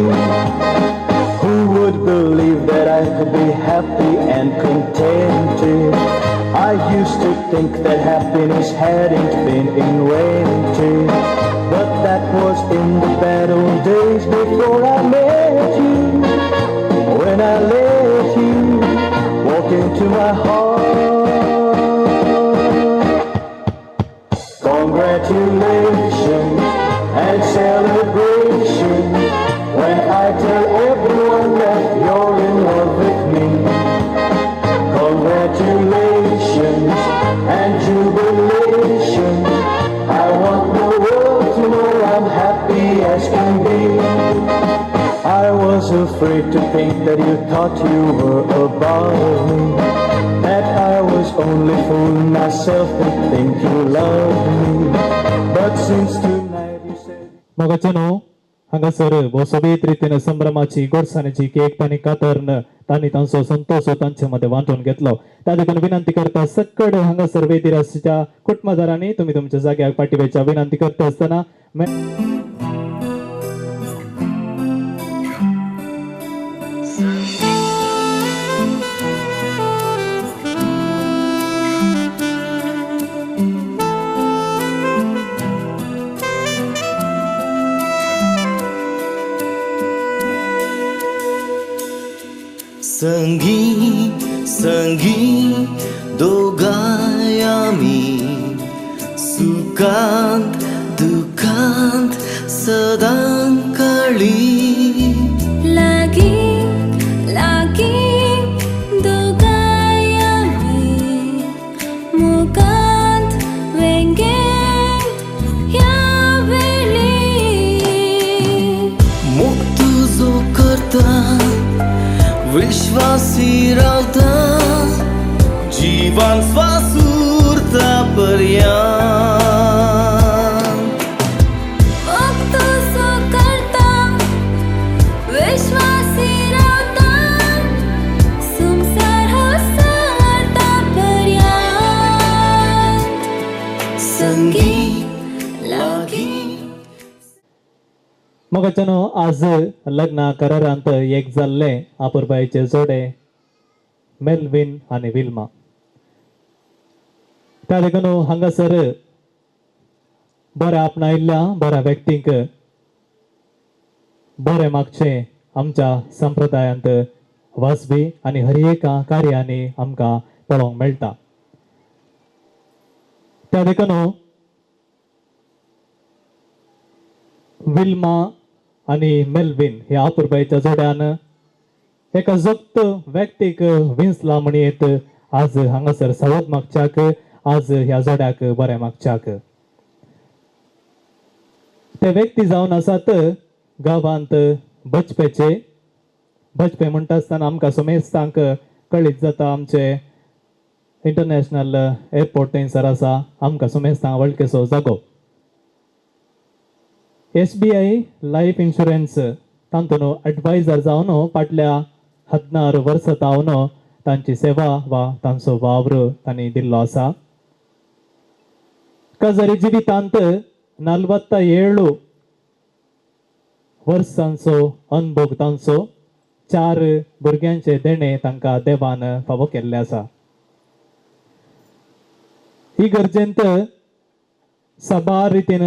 S1: Who would believe that I could be happy and contented? I used to think that happiness hadn't been invented, but that was in the bad old days before I met you. When I let you walk into my heart. Congratulations and celebration when I tell everyone that you're in love with me. Congratulations and jubilation. I want the world to know I'm happy as can be. I was afraid to think that you thought you were above me, that I was only fooling myself to think you loved me. But since tonight you said
S3: मगचनो हांगासर वो सोबीत रितीन संभ्रमाची गोडसाणेची cake तांणी कातरन तांणी तांचो संतोष तांचे मध्ये वांटून घेतलो. त्या देखून विनंती करता सकड हांगासर वेदीर आसच्या कुटुंबदारांनी तुमी तुमच्या जाग्यार पाठिवच्या विनंती करता आसतना
S1: संगी संगी दोगांय आमी सुखांत दुखांत सदां कळी.
S11: लागी लागी दोगांय आमी मोगांत वेंगेंत ह्या वेळी.
S1: मोग तुजो करता विश्वासी रावता जीवन स्वास उरता पर्यंत.
S11: मोग तुजो करता विश्वासी रावता संसार हो सरता पर्यंत. संगी लागी
S3: मगचनो आज लग्न करारांत एक जाल्ले आपुरबाईचे जोडे मेल्विन आनी विल्मा. त्या देखून हांगासर बऱ्या आपणायिल्ल्या बऱ्या व्यक्तींक बरें मागचे आमच्या संप्रदायांत वाजवी आनी हर एका कार्यांनी आमकां पळोवंक मेळटा. त्या देखून विल्मा आनी मेल्विन ह्या आपुरबाईच्या जोड्यान एका जगत व्यक्तीक विंचला म्हणयेत आज हांगासर सावध मागच्याक, आज ह्या जोड्याक बरें मागच्याक. ते व्यक्ती जावन आसात गांवांत बचपे म्हणटा आसतना आमकां सुमेस्तांक कळीत जाता आमचे इंटरनॅशनल एअरपोर्ट थंयसर आसा आमकां सुमेस्तांक वळखेचो जागो. SBI लायफ इन्शुरन्स तांतून एडवायझर जावन फाटल्या 16 वर्सां तावन तांची सेवा वा तांचो वावर तांणी दिल्लो आसा. काजरी जिवितांत 47 वर्सांचो अनुभव तांचो 4 भुरग्यांचे देणे तांकां देवान फावो केल्ले आसा. ही गरजेंत सबार रितीन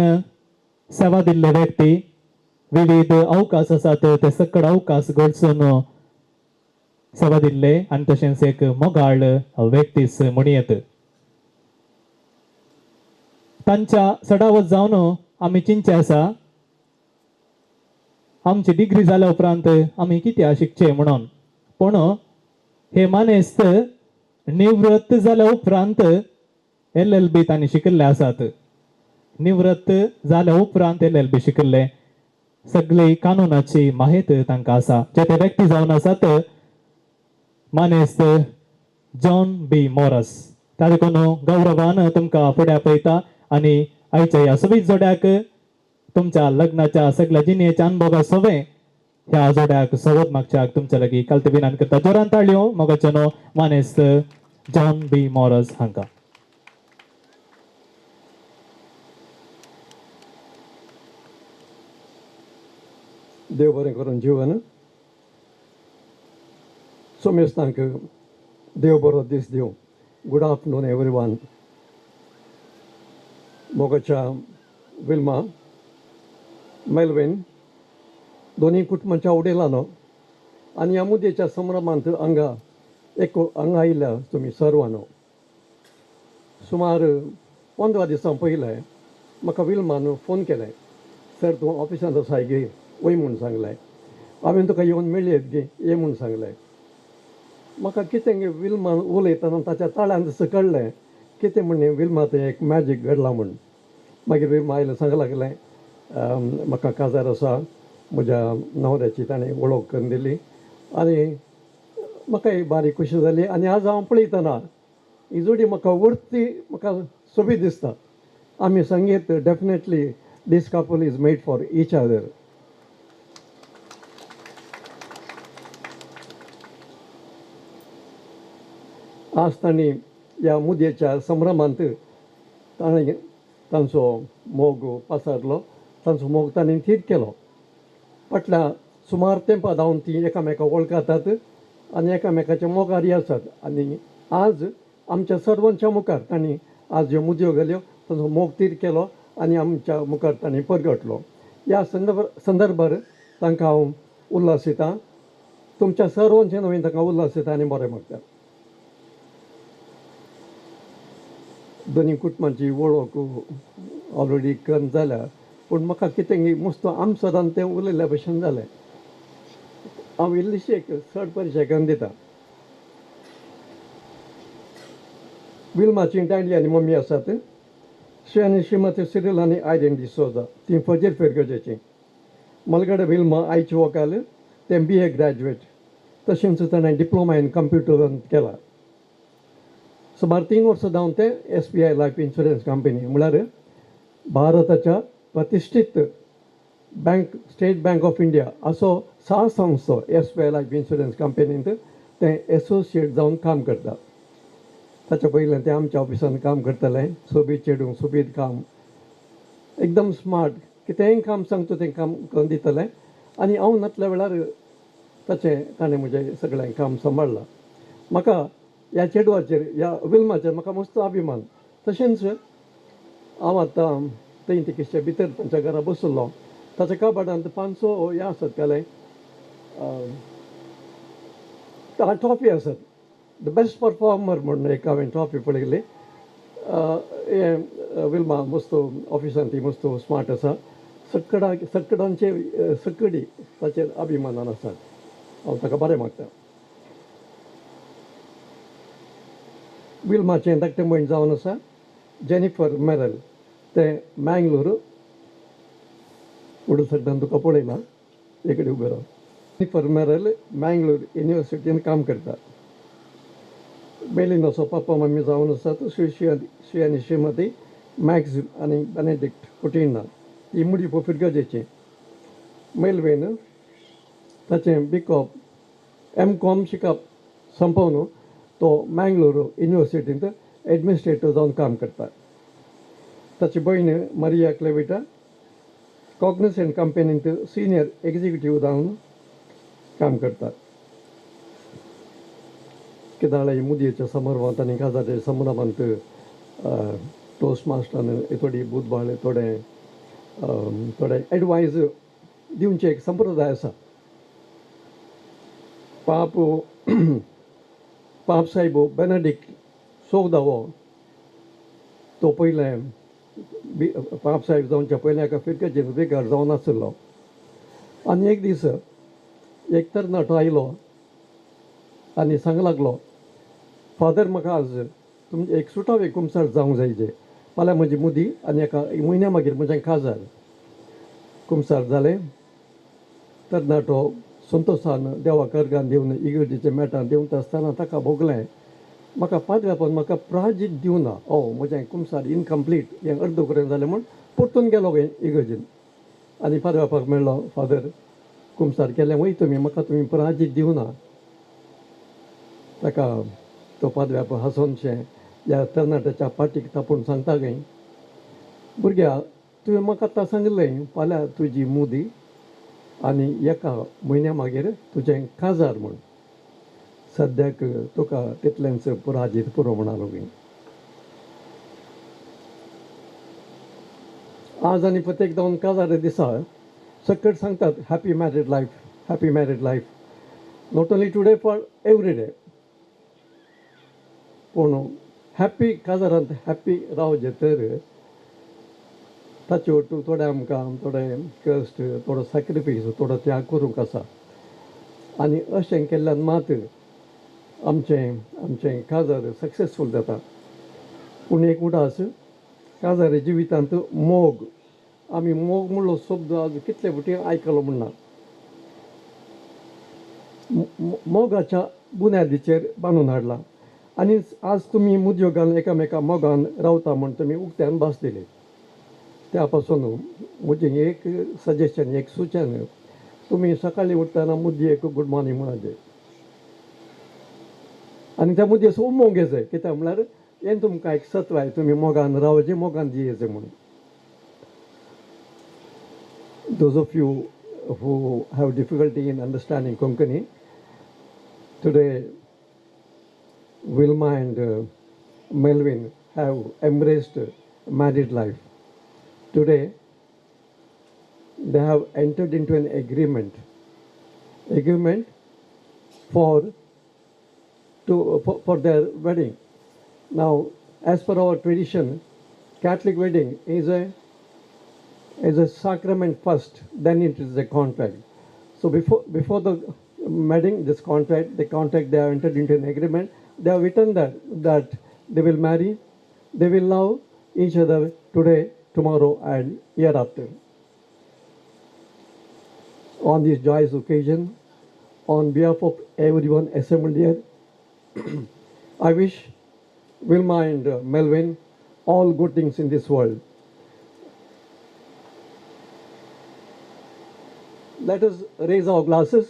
S3: सेवा दिल्ले व्यक्ती विविध अवकाश आसात ते सकड अवकाश घडसून सेवा दिल्ले आनी तशेंच एक मोगाळ व्यक्तीस म्हणयत. तांच्या सडावत जावन आमी चिंचे आसा आमची डिग्री जाल्या उपरांत आमी कित्या शिकचे म्हणून. पूण हे मानेस्त निवृत्त जाल्या उपरांत LLB तांणी शिकिल्ले आसात. निवृत्त जाल्या उपरांत LLB शिकिल्ले सगळी कानुनाची माहिती तांकां आसा. जे ते व्यक्ती जावन आसात मानेस्त जॉन बी मॉरस. ताजे कोण गौरवान तुमकां फुडें आपयता आनी आयच्या ह्या सवीत जोड्याक तुमच्या लग्नाच्या सगळ्या जिणेच्या अनुभवा सवे ह्या जोड्याक सवत मागच्याक तुमच्या लागीं कालते विनंती करता. जोरान ताळयो मोगाचे नो मानेस्त जॉन बी मॉरस हांकां.
S12: देव बरें करून जिवन सोमेस्तांक देव बरो दीस दिवं. Good afternoon everyone. मोगाच्या विल्मा मेल्विन दोन्ही कुटुंबांच्या उडेलानो आनी ह्या मुद्देच्या संभ्रमांत हांगा आयिल्ल्या तुमी सर्वांनो. सुमार 15 दिसां पयलें म्हाका विल्मान फोन केलें. सर तूं ऑफिसांत आसाय गे वय म्हूण सांगलें. हांवें तुका येवन मेळयत गे ये म्हूण सांगलें. म्हाका कितें विल्मान उलयतना ताच्या ताळ्यांत दिसता कळ्ळें कितें म्हणलें विल्मा थंय एक मॅजीक घडलां म्हूण. मागीर विल्मा आयलें सांगलें लागलें म्हाका काजार आसा म्हज्या न्हवऱ्याची ताणें वळख करून दिली आनी म्हाकाय बारीक खुशी जाली. आनी आज हांव पळयतना ही जोडी म्हाका उरती म्हाका सोबी दिसता. आमी सांगीत definitely this couple is made for each other. आज तांणी ह्या मुद्देच्या संभ्रमांत ताणें तांचो मोग पासारलो. तांचो मोग ताणें थीत केलो. फाटल्या सुमार तेंपा जावन ती एकामेकाक वळखतात आनी एकामेकाच्या मोगारी आसात. आनी आज आमच्या सर्वांच्या मुखार तांणी आज ज्यो मुद्यो गेल्यो तांचो मोग थीत केलो आनी आमच्या मुखार तांणी परगटलो. ह्या संदर्भार तांकां हांव उल्हासितां. तुमच्या सर्वांचे नवीन तांकां उल्हासितां आनी बरें मागता. दोनी कुटुंबांची वळख ऑलरेडी करून जाल्या पूण म्हाका कितें मस्तो आम सदां तें उलयल्ल्या भशेन जालें. हांव इल्लीशी एक चड परिचय करून दिता. विल्माची डॅडी आनी मम्मी आसात. श्री आनी श्रीमती सिरिल आनी आयडेन डिसोजा ती फजीर फेरगजेची. मलगडे विल्मा आयची वकाल तें BA ग्रॅज्युएट. तशेंच ताणें डिप्लोमा इन कंप्युटरांत केला. सुमार 3 वर्सां जावन ते SBI लायफ इन्शुरन्स कंपनी म्हळ्यार भारताच्या प्रतिश्ठीत bank state bank of India असो संस्थो SBI लायफ इन्शुरन्स कंपनींत ते एसोसिएट जावन काम करता. ताच्या पयलें ते आमच्या ऑफिसान काम करताले. सोबीत चेडूं सोबीत काम एकदम स्मार्ट. कितेंय काम सांगता तें काम करून दितलें. आनी हांव नातल्या वेळार ताणें म्हजें सगळें काम सांबाळ्ळां. म्हाका ह्या चेडवाचेर ह्या विल्माचेर म्हाका मस्त अभिमान. तशेंच हांव आतां थंय तिकेच्या भितर तांच्या घरा बसलो. ताच्या कबाडांत 500 हे आसात काले ट्रॉफी आसात. द बेस्ट परफॉर्मर म्हणून एक हांवें ट्रॉफी पळयली. हे विल्मा मस्त ऑफिसान ती मस्त स्मार्ट आसा. सकडांचे सकडी ताचेर अभिमानान आसात. हांव ताका बरें मागता. विल्माचें धाकटें भयण जावन आसा जेनिफर मेरल. ते मँगलोर फुडें सकडान तुका पळयना एक कडेन उबे राव. जेनिफर मेरल मँगलोर युनिवर्सिटीन काम करता. बेलिनोचो पप्पा मम्मी जावन आसात श्री आनी श्रीमती मॅक्स आनी बेनेडिक्ट कुटिन्ना. ही मुडी फिरगजेची. मेल्वेन ताचें BCom MCom शिकप संपवन तो मँगलोर युनिवर्सिटींत एडमिनिस्ट्रेटर जावन काम करता. ताची भयण मारिया क्लेविटा कॉग्निसेंट कंपनींत सिनियर एक्झिक्युटिव्ह जावन काम करतात. केदाळे मुदयेच्या समारंभांत आनी काजाच्या समारंभांत टोस्ट मास्टरान थोडी बुधबाळ थोडे एडवायज दिवचे एक संप्रदाय आसा. पाप साहेब बेनेडिक्ट 14वो तो पयले पाप साहेब जावच्या पयले एका फिरकेचेर बेकार जावन आसलो. आनी एक दीस एक तरणाटो आयलो आनी सांग लागलो, फादर म्हाका आज तुमचे एक सुटावे कुमसार जावंक जाय जे फाल्यां म्हजी मुदी आनी एका म्हयन्या मागीर म्हजें काजार. कुमसार जालें. तरणाटो संतोशान देवाक अर्गान दिवन इगर्जेच्या मेटान दिवंक आसतना ताका भोगलें, म्हाका पाद्र्यापण म्हाका प्राजीत दिवना, म्हजें कुमसार इनकम्प्लीट हें अर्द करें जालें म्हूण परतून गेलो इगर्जेन. आनी पाद्र्यापाक मेळ्ळो, फादर कुमसार केलें वय म्हाका तुमी प्राजीत दिवना. ताका तो पाद्र्याप हांसोनशें ह्या तरणाट्याच्या पाटीक तापोवन सांगता गे, भुरग्या तुवें म्हाका आतां सांगलें फाल्यां तुजी मुदी आनी एका म्हयन्या मागीर तुजें काजार म्हूण. सद्याक तुका तितलेंच पुराजीत पुरो म्हणालो गे. आज आनी प्रत्येक दोन काजार दिसा सकट सांगतात happy married life, happy married life. Not only today for every day. पूण हॅपी काजारांत हॅपी रावचे तर ताचे वटू थोडे आमकां थोडे कश्ट, थोडो सॅक्रिफायस, थोडो त्याग करूंक आसा. आनी अशें केल्ल्यान मात आमचें काजार सक्सेसफूल जाता. पूण एक उडास काजार जिवितांत मोग. आमी मोग म्हणलो शब्द आज कितले फावटी आयकलो म्हणना. मोगाच्या बुन्यादीचेर बांदून हाडला. आनी आज तुमी उद्योगान एकामेका मोगान रावता म्हण तुमी उक्त्यान भास दिली. त्या पासून म्हजें एक सजेशन, एक सुचन, तुमी सकाळीं उठ्ठना मुदयेक गूड मॉर्निंग म्हणाजे आनी त्या मुदयेक उमोवंक जाय. कित्याक म्हळ्यार हें तुमकां एक सत्वाय, तुमी मोगान रावचें, मोगान जियेचें म्हणून. Those of you who have difficulty in understanding Konkani, today Wilma and Melvin have embraced married life. Today they have entered into an agreement for their wedding. Now, as per our tradition, Catholic wedding is a sacrament first, then it is a contract. So before the wedding, this contract, they have entered into an agreement. They have written that they will marry, they will love each other today, tomorrow, and hereafter. On this joyous occasion, on behalf of everyone assembled here, I wish Wilma and Melvin all good things in this world. Let us raise our glasses.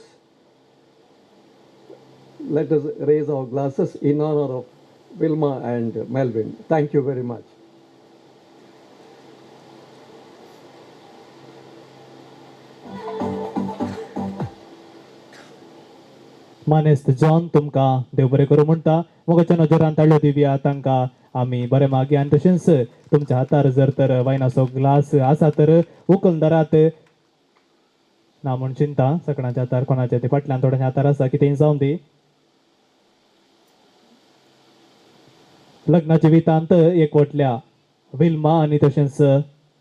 S12: Let us raise our glasses in honor of Wilma and Melvin. Thank you very much.
S3: मानेस्त John तुमकां देव बरें करूं म्हणटा. मोगाच्या नजरान ताळयो दिवया तांकां आमी बरें मागया. आनी तशेंच तुमच्या हातार जर तर वायनाचो ग्लास आसा तर उखलदारात ना म्हण चिंता. सगळ्यांच्या हातार कोणाच्या ते फाटल्यान थोड्याच्या हातार आसा, कितेंय जावं दी. लग्नाच्या वितांत एकवटल्या विल्मा आनी तशेंच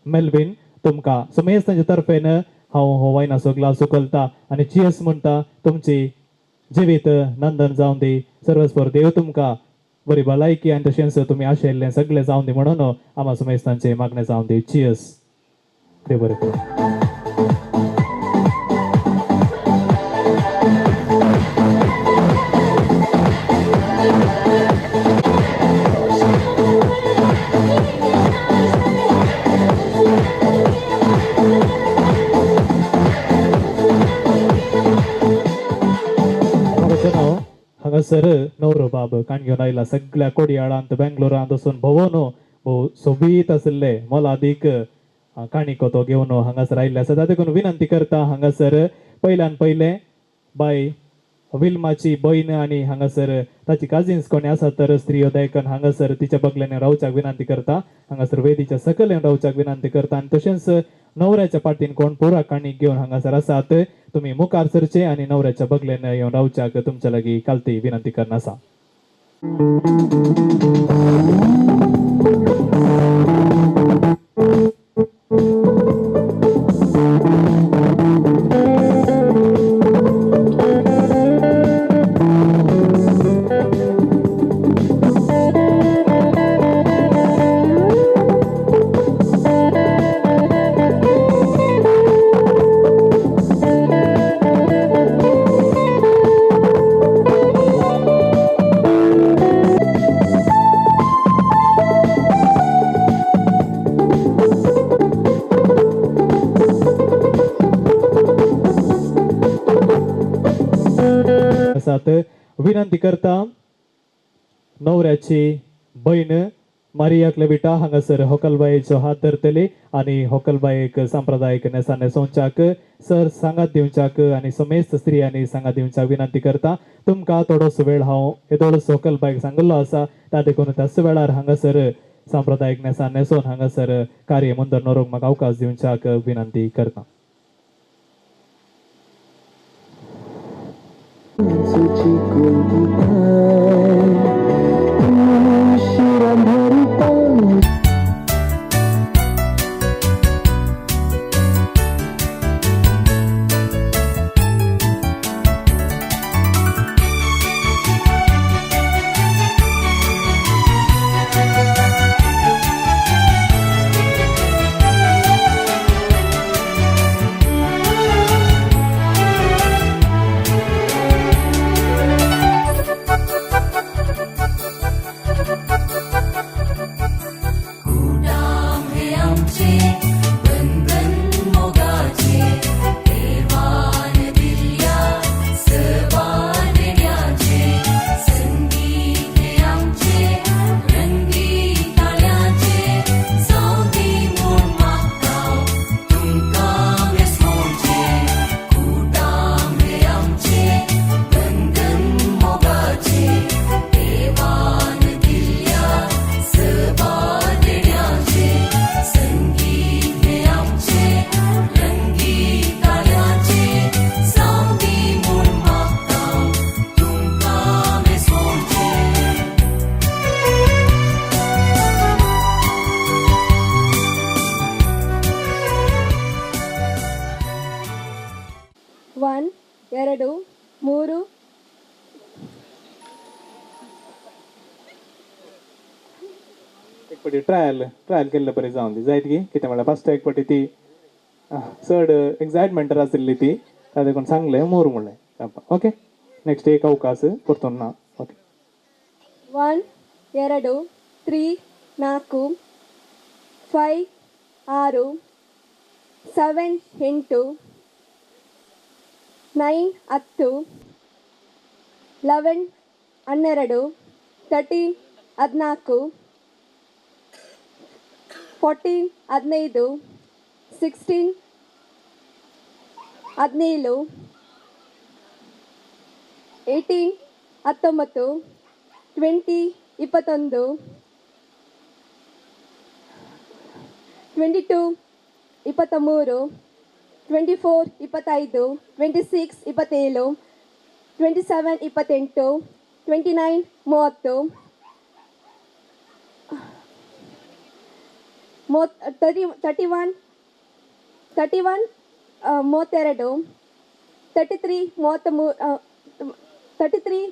S3: मेल्विन तुमकां समेस्तांच्या तर्फेन हांव हो वायनाचो ग्लास उखलता आनी चियर्स म्हणटा. तुमची जिवीत नंदन जावं दी. सर्वस्वर देव तुमकां बरी भलायकी आनी तशेंच तुमी आशिल्लें सगळें जावं दी म्हणून आम्हा समेस्तांचें मागणें जावं दी. चियर्स. देव बरें करूं. हांगासर नवरो बाब काण घेवन आयला. सगळ्या कोडयाळांत बेंगलोरांत वचून भोंवून भोव सोबीत आसले मोलादीक काणी कोतो घेवन हांगासर आयिल्ले आसा. ताका लागून विनंती करता हांगासर पयल्यान पयले बाय विल्माची बहीण आणि हांगासर ताची काजिन्स कोणी आसा तर स्त्रियो दायकन हांगासर तिच्या बगल्यान रावच्याक विनंती करता. हांगासर वेदीच्या सकयल रावच्याक विनंती करता. आणि तशेंच नवऱ्याच्या पार्टीन कोण पुरा काणी घेवन हांगासर आसात तुम्ही मुखार सरचे आणि नवऱ्याच्या बगल्यान येवन रावच्याक तुमच्या लागीं कालती विनंती करना आसा. विनंती करता नवऱ्याची बहीण मारिया क्लेविटा हांगासर होकलबायेचो हात धरतली आणि होकलबायेक सांप्रदायिक नेसाने न्हेसोवच्याक सर सांगात दिवच्याक आणि समेस्त स्त्रियांनी सांगात दिवच्याक विनंती करता. तुमकां थोडोसो वेळ हांव येदोळसो होकलबायेक सांगल्लो आसा. त्या देखून त्याच वेळार हांगासर सांप्रदायिक नेसान न्हेसोवन हांगासर कार्य मुंदर नरोंक म्हाका अवकाश दिवच्याक विनंती करता. ट्रायल केल्ले बरें जावन दी जायत की कितें म्हळ्यार फस्ट एक फावटी ती चड एक्सायटमेंटार आशिल्ली ती त्या देखून सांगलें मोर म्हणलें. ओके नेक्स्ट एक अवकाश परतून ना. ओके
S6: 1 2 3 4 5 6 7 8 9 10 11 12 13 14 14 15 16 17 18 19 20 21 22 23 24 25 26 27 27 28 29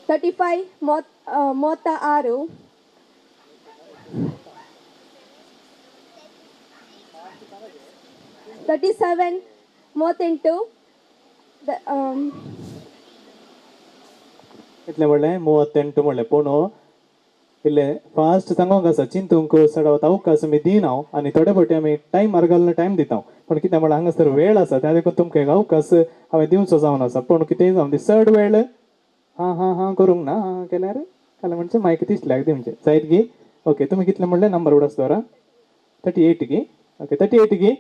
S6: 30 31 32 33 33 34 35 36 37 38
S3: इतलें म्हणलें 38 म्हणलें पूण इल्ले फास्ट सांगोंक आसा चिंतूंक सडवत अवकाश आमी दिना आनी थोडे फावटी आमी टायम मारगाल्लो टायम दिता पण कितें म्हळ्यार हांगासर वेळ आसा त्या देखून तुमकां एक अवकाश हांवें दिवचो जावन आसा पूण कितेंय जावन दी चड वेळ हा हा हा करूंक ना केल्यार जाल्यार म्हणजे मायक दिसल्याक दी म्हणजे जायत गी ओके तुमी कितले म्हणले नंबर उडस दवरा 38 गी ओके 38 गी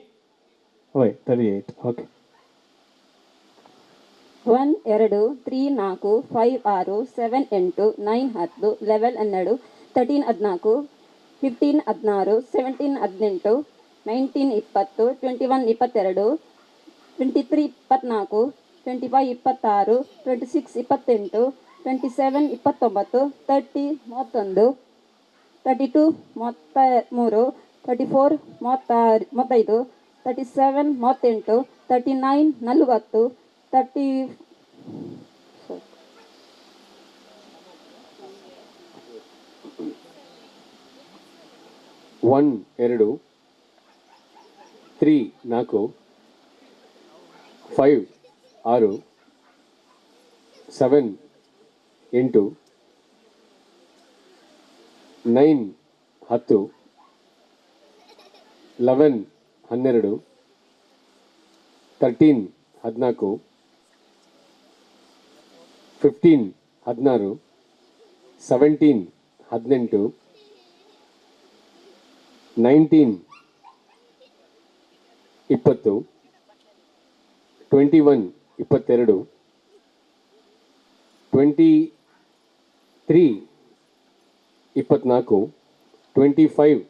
S3: वय 38 ಓಕೆ
S5: 1 2 3 4 5 6 7 8 9 10 11 12 13 14 15 16 17 18 19 20 21 22 23 24 25 26 26 28 27 29 30 31 32 33 34 35 37 38 39 40 30
S13: 1 2 3 4 5 6 7 8 9 10 11 12 13 14 15 16 17 18 19 20 21 22 23 24 25 26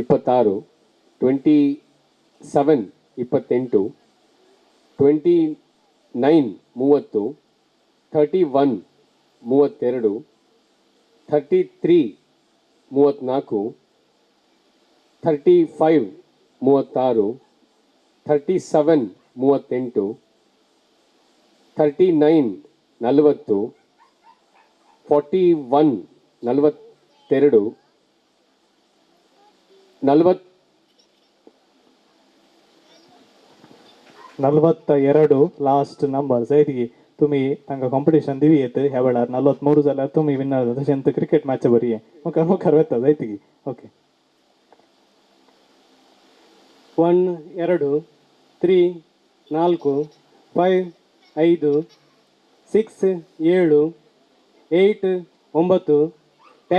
S13: 27 28 29 30 31 32 33 34 35 36 37 38 39 40 41 42 40
S3: 42 लास्ट नंबर जायत गी तुम्ही तांकां कॉम्पिटिशन दिवी येत ह्या वेळार 43 जाल्यार तुम्ही विनर जाता तशें क्रिकेट मॅच बरी आहे मुखार मुखार वता जायत गी ओके
S14: 1 2 3 4 5 5 6 7 8 9 10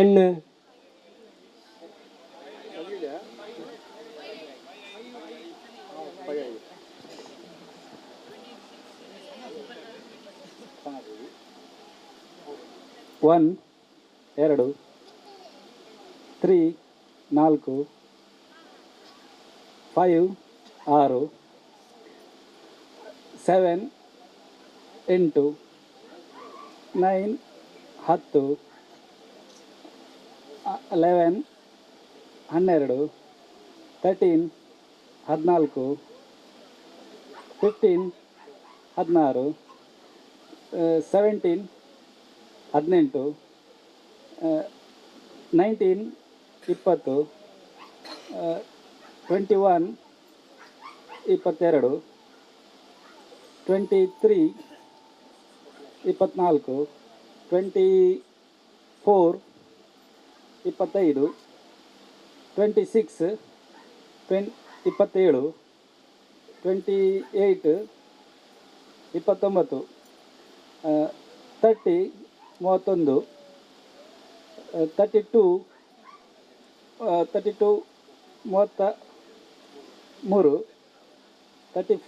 S14: 1 2 3 4 5 6 7 8 9 10 11 12 13 14 15 16 17 18 19 20 21 22 23 24 24 25 26 27 28 29 30 31 32 32 33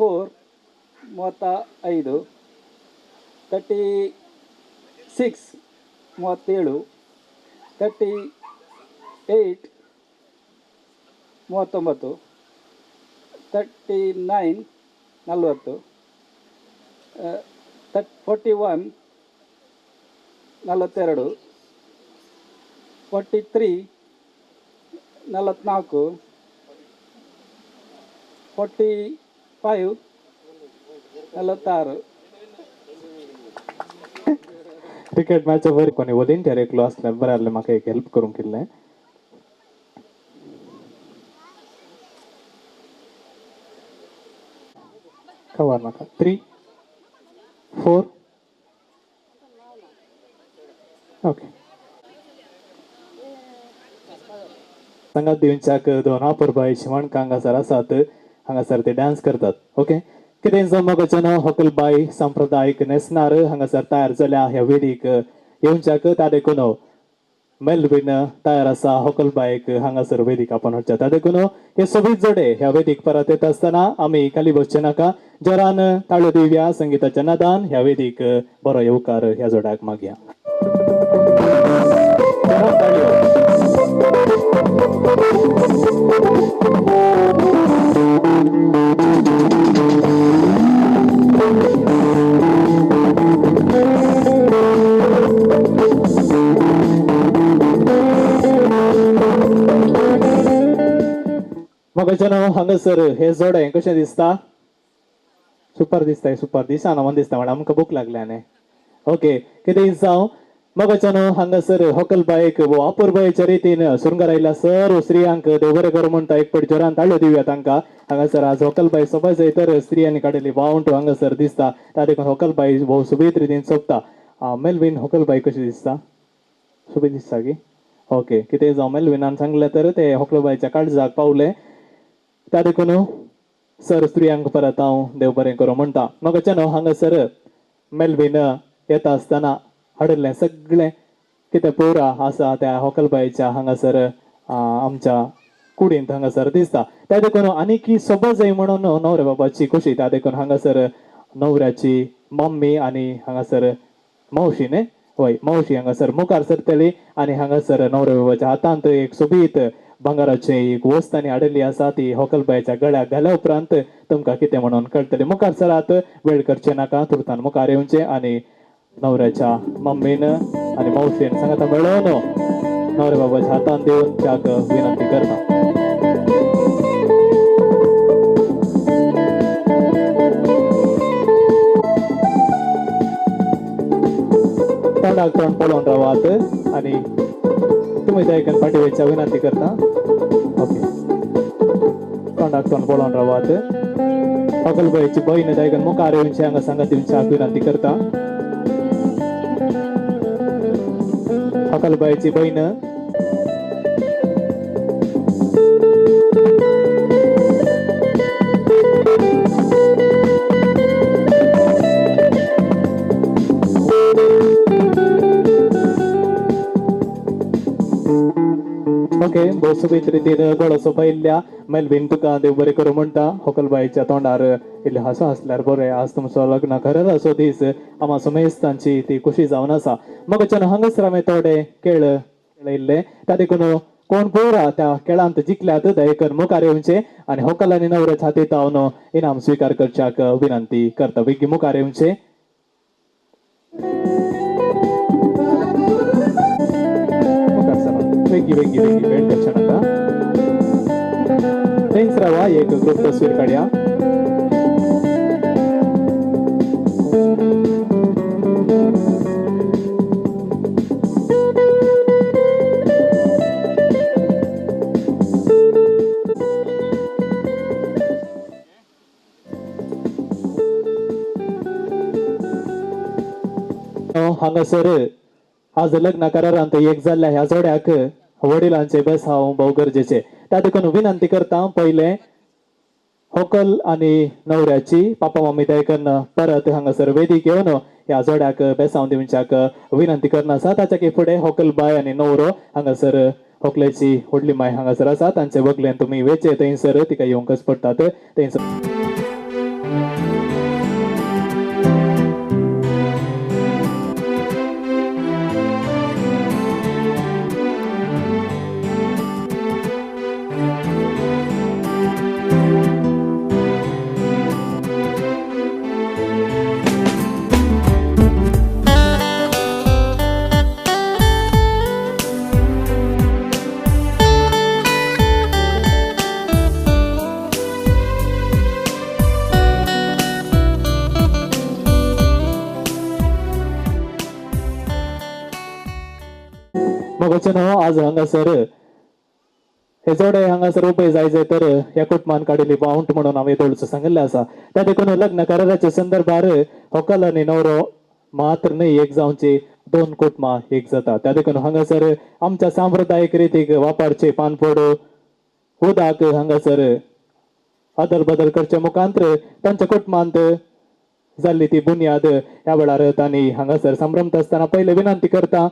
S14: 34 35 36 37 38 39 39 40 41 42 43 44 45 46
S3: क्रिकेट मॅच बरी कोणी वॉलेंटियर एकलो असल्यार बरें आहलें म्हाका एक हेल्प करूंक केल्लें खबर म्हाका 3 4 ओके सांगात दिवच्याक दोन परबाय शिवण हांगासर आसात हांगासर ते डान्स करतात ओके कितें जमोगाचो हॉकलबाई सांप्रदायिक नेसणार हांगासर तयार जाल्या ह्या वेळीक येवच्याक त्या देखून मेलविन तयार आसा होकलबायक हांगासर वेदीक आपण हाडच्या त्या देखून हे सोबीत जोडे ह्या वेदीक परत येत असताना आमी खाली बसचे नाका जोरान ताळयो दिवया संगीताच्या नादान ह्या वेदीक बरो येवकार ह्या जोड्याक मागया जोरान ताळयो. मगच्यान हांगासर हे जोडे कशें दिसता सुपर दिसता सुपर दिसाना मन दिसता म्हणून आमकां भूक लागल्याने ओके कितें जावं मगच्यान हांगासर होकलबायक वो अपुर्बायेच्या रितीन शृंगार आयला सर्व स्त्रियांक देव बरें करूं म्हणटा एक पट जोरान ताळयो दिवया तांकां हांगासर आज होकलबाई सोबा जैतर स्त्रियांनी काडिल्ली वावंट हांगासर दिसता त्या देखून होकलबाई भोव सुबीत रितीन सोंपता मेलवीन होकलबाई कशी दिसता सुबीत दिसता की ओके कितें जावं मेलविनान सांगलें तर ते होकलबाईच्या काळजाक पावले त्या देखून सर स्त्रियांक परत हांव देव बरें करूं म्हणटा मगच्यान हांगासर मेलवीन येता आसतना हाडिल्लें सगळें कितें पुरा आसा त्या होकलबाईच्या हांगासर आमच्या कुडींत हांगासर दिसता त्या देखून आनीक सोबा जाय म्हणून न्हवऱ्या बाबाची खुशी त्या देखून हांगासर न्हवऱ्याची मम्मी आनी हांगासर मावशी न्ही हय मावशी हांगासर मुखार सरतली आनी हांगासर न्हवऱ्या बाबाच्या हातांत एक सोबीत भांगाराची एक वस्त आनी हाडिल्ली आसा ती होकलबाईच्या गळ्याक घाल्या उपरांत तुमकां कितें म्हणून कळटलें मुखार सरात वेळ करचे नाका तुरतान मुखार येवचें आनी न्हवऱ्याच्या मम्मीन आनी मावशेन सांगाता मेळोन न्हवऱ्या बाबाच्या हातान दिवन त्याक विनंती करता तोंडाक तोंड पळोवन रावात आनी तुमी दयकन फाटीवेच्या विनंती करता ओके तोंडाक तोंड पळोवन रावात होकलबाईची बहीण दयकन मुखार येवचें हांगा सांगात दिवच्याक विनंती करता होकलबाईची बहीण ओके भोव सुबीत रितीन गळोसो पयल्ल्या मेलवीन तुका देव बरें करूं म्हणटा होकलबाईच्या तोंडार इल्लें हांसो आसल्यार बरें आज तुमचो लग्न खरें असो दीस आमाचो मेस्तांची ती खुशी जावन आसा मगच्यान हांगासर हांवें थोडे खेळ खेळयल्ले त्या देखून कोण पोरा त्या खेळांत जिखल्यात दयेकन मुखार येवचें आनी होकल आनी न्हवऱ्याच्या हातींत हांव इनाम स्विकार करच्याक विनंती करता बेगी मुखार येवचें वेगी वेगी वेगी वेळ करचे नाका थँक्स रावा एक ग्रुप तस्वीर काडया हांगासर आज लग्न करारांत एक जाल्ल्या ह्या जोड्याक वडिलांचे बेसांव भोव गरजेचे त्या देखून विनंती करता पयले होकल आनी न्हवऱ्याची पापा मम्मी दयकन परत हांगासर वेदीक येवन ह्या जोड्याक बेसांव दिवच्याक विनंती करना आसा ताच्या फुडें होकलबाय आनी न्हवरो हांगासर होकलेची व्हडली माय हांगासर आसा तांचे वगल्यान तुमी वेचे थंयसर तिका येवंकच पडटात थंयसर आज हांगासर हे जोडे हांगासर उबे जाय तर ह्या कुटुंबान काडिल्ली वावंट म्हणून हांवें येदोळचो सांगिल्लें आसा त्या देखून लग्न कराराच्या संदर्भार होकल आनी न्हवरो मात्र न्हय एक जावची दोन कुटुंबां एक जाता त्या देखून हांगासर आमच्या सांप्रदायिक रितीक वापरचे पानपोड उदक हांगासर अदल बदल करचे मुखांतर तांच्या कुटुंबांत जाल्ली ती बुन्याद ह्या वेळार तांणी हांगासर संभ्रमत आसतना पहिले विनंती करता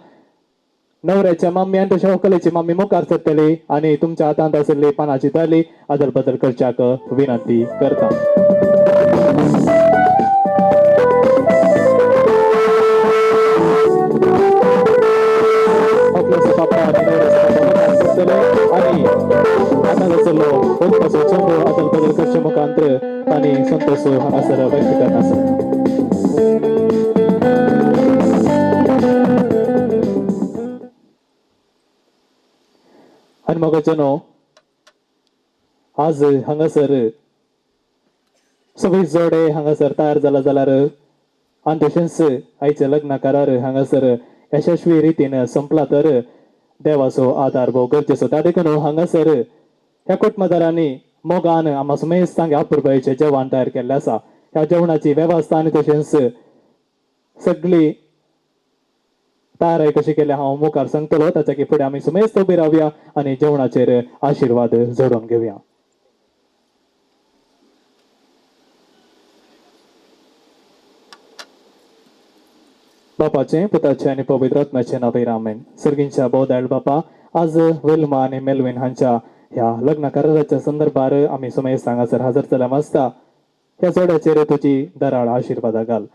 S3: नवऱ्याच्या मम्मी आनी तशें व्हंकलेची मम्मी मुखार सरतली आनी तुमच्या हातांत आशिल्ली पानाची थाली आदल बदल करच्याक विनंती करता. बाप्पा आनी हातांत आशिल्लो वखदाचो चोंबो आदल बदल करचे मुखांतर तांणी संतोश हांगासर व्यक्त करनासतना. आनी मोगाचेनो आज हांगासर सगळी जोडे हांगासर तयार जाला जाल्यार आनी तशेंच आयच्या लग्न करार हांगासर यशस्वी रितीन संपला तर देवाचो आदार भोव गरजेचो. त्या देखून हांगासर ह्या कुटुंबदारांनी मोगान आम्हा सुमेज सांगे अपुरबायेचें जेवण तयार केल्लें आसा. ह्या जेवणाची वेवस्था आनी तशेंच सगळी तयारी कशी केल्या हांव मुखार सांगतलो. ताच्या फुडें आमी सुमेज उबी रावया आनी जेवणाचेर आशिर्वाद जोडून घेवया. बापाचे पुताचे आनी पवित्र आत्म्याचे नांवान आमेन. सर्गींच्या बोधायळ बापा आज विल्मा आनी मेल्विन हांच्या ह्या लग्न कराराच्या संदर्भार आमी सुमेज हांगासर हजर जाल्या आसता ह्या जोड्याचेर तुजी दराळ आशिर्वाद घाल.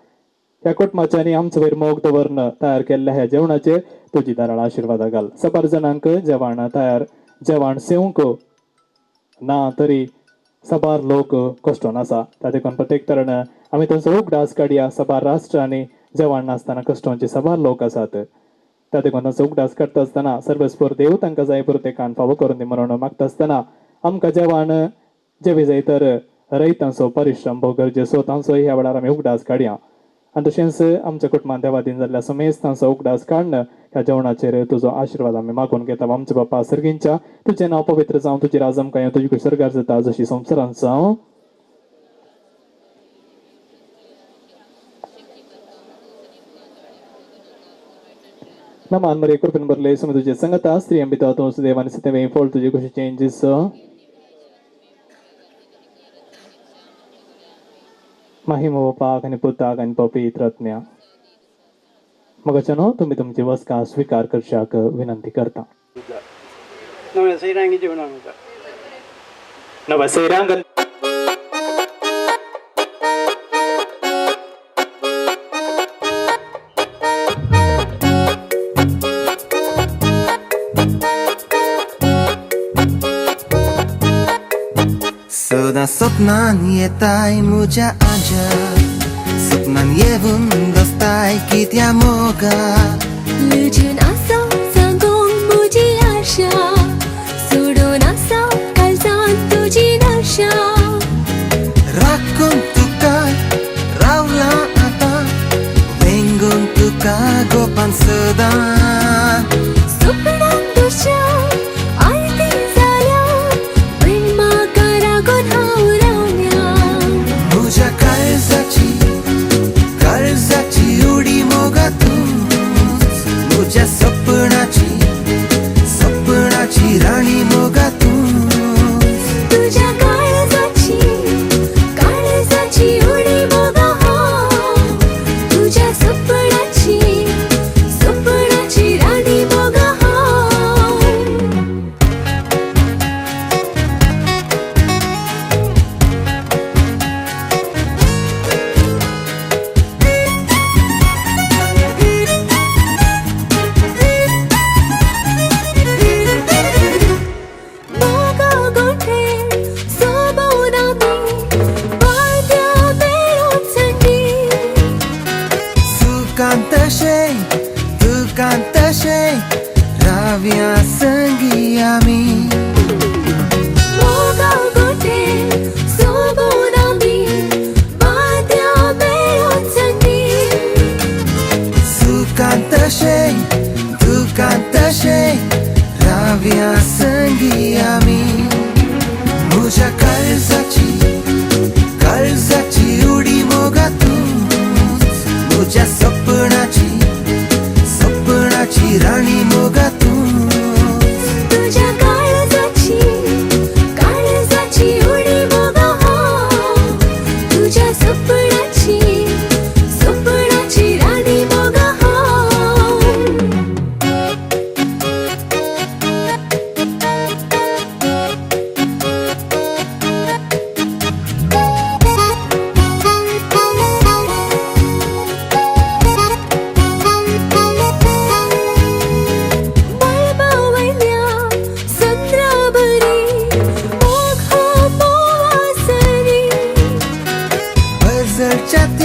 S3: ह्या कुटुंबाच्यांनी आमचे वयर मोग दवरन तयार केल्ल्या ह्या जेवणाचेर तुजी दराळ आशिर्वाद घाल. 100 जाणांक जेवण सेवंक ना तरी 100 लोक कश्टोन आसा. त्या देखून प्रत्येक तरण आमी तांचो उगडास काडया. 100 राष्ट्रांनी जेवण नासतना कश्टोंचे 100 लोक आसात. त्या देखून तांचो उगडास काडटा आसतना सर्वेस्पर देव तांकां जाय प्रत्येकान फावो करून दी म्हणून मागता आसतना आमकां जेवण जेवी जाय तर रयतांचो परिश्रम भोव गरजेचो. तांचो ह्या वेळार आमी उगडास काडया आनी तशेंच आमच्या कुटुंबान देवादीन जाल्ल्या सुमेज तांचो उगडास काडन ह्या जेवणाचेर तुजो आशिर्वाद आमी मागून घेता. आमचे बापा सर्गींच्या तुजें नांव पवित्र जावं, तुजी राजमकाय तुजी कुशीर सरकार जाता जशी संवसारांत जावं. नमान मरे कृपेन भरले सुमी तुजे संगता स्त्री अंबिता तोच देवानी सत्यवे फळ तुजे कशी चेंजीस महिमा बापाक आनी पुताक आनी पवित्र आत्म्या. मगचनो तुम्ही तुमची वस्का स्वीकार करशाक विनंती करता.
S15: नव्या सैरांगी जेवण
S3: नव्या सैरांग
S16: सदा स्वप्नान येताय म्हज्या आजा, स्वप्नान येवन बसताय कित्या मोगा.
S11: लुजून आसा सांगूंक म्हजी आशा, सोडून आसा काळजांत तुजी नशा.
S16: राखून तुका रावला आतां, वेंगून तुका गोपान सदां.
S11: स्वप्नान तुज्या आयती जाल्या, पण म्हाका रागोन हांव रावल्या.
S16: म्हज्या काळजाची उडी मोगा तूं, म्हज्या सपनाची राणी मोगा तूं.
S11: तुज्या काळजाची उडी मोगा हांव, तुज्या सपनाची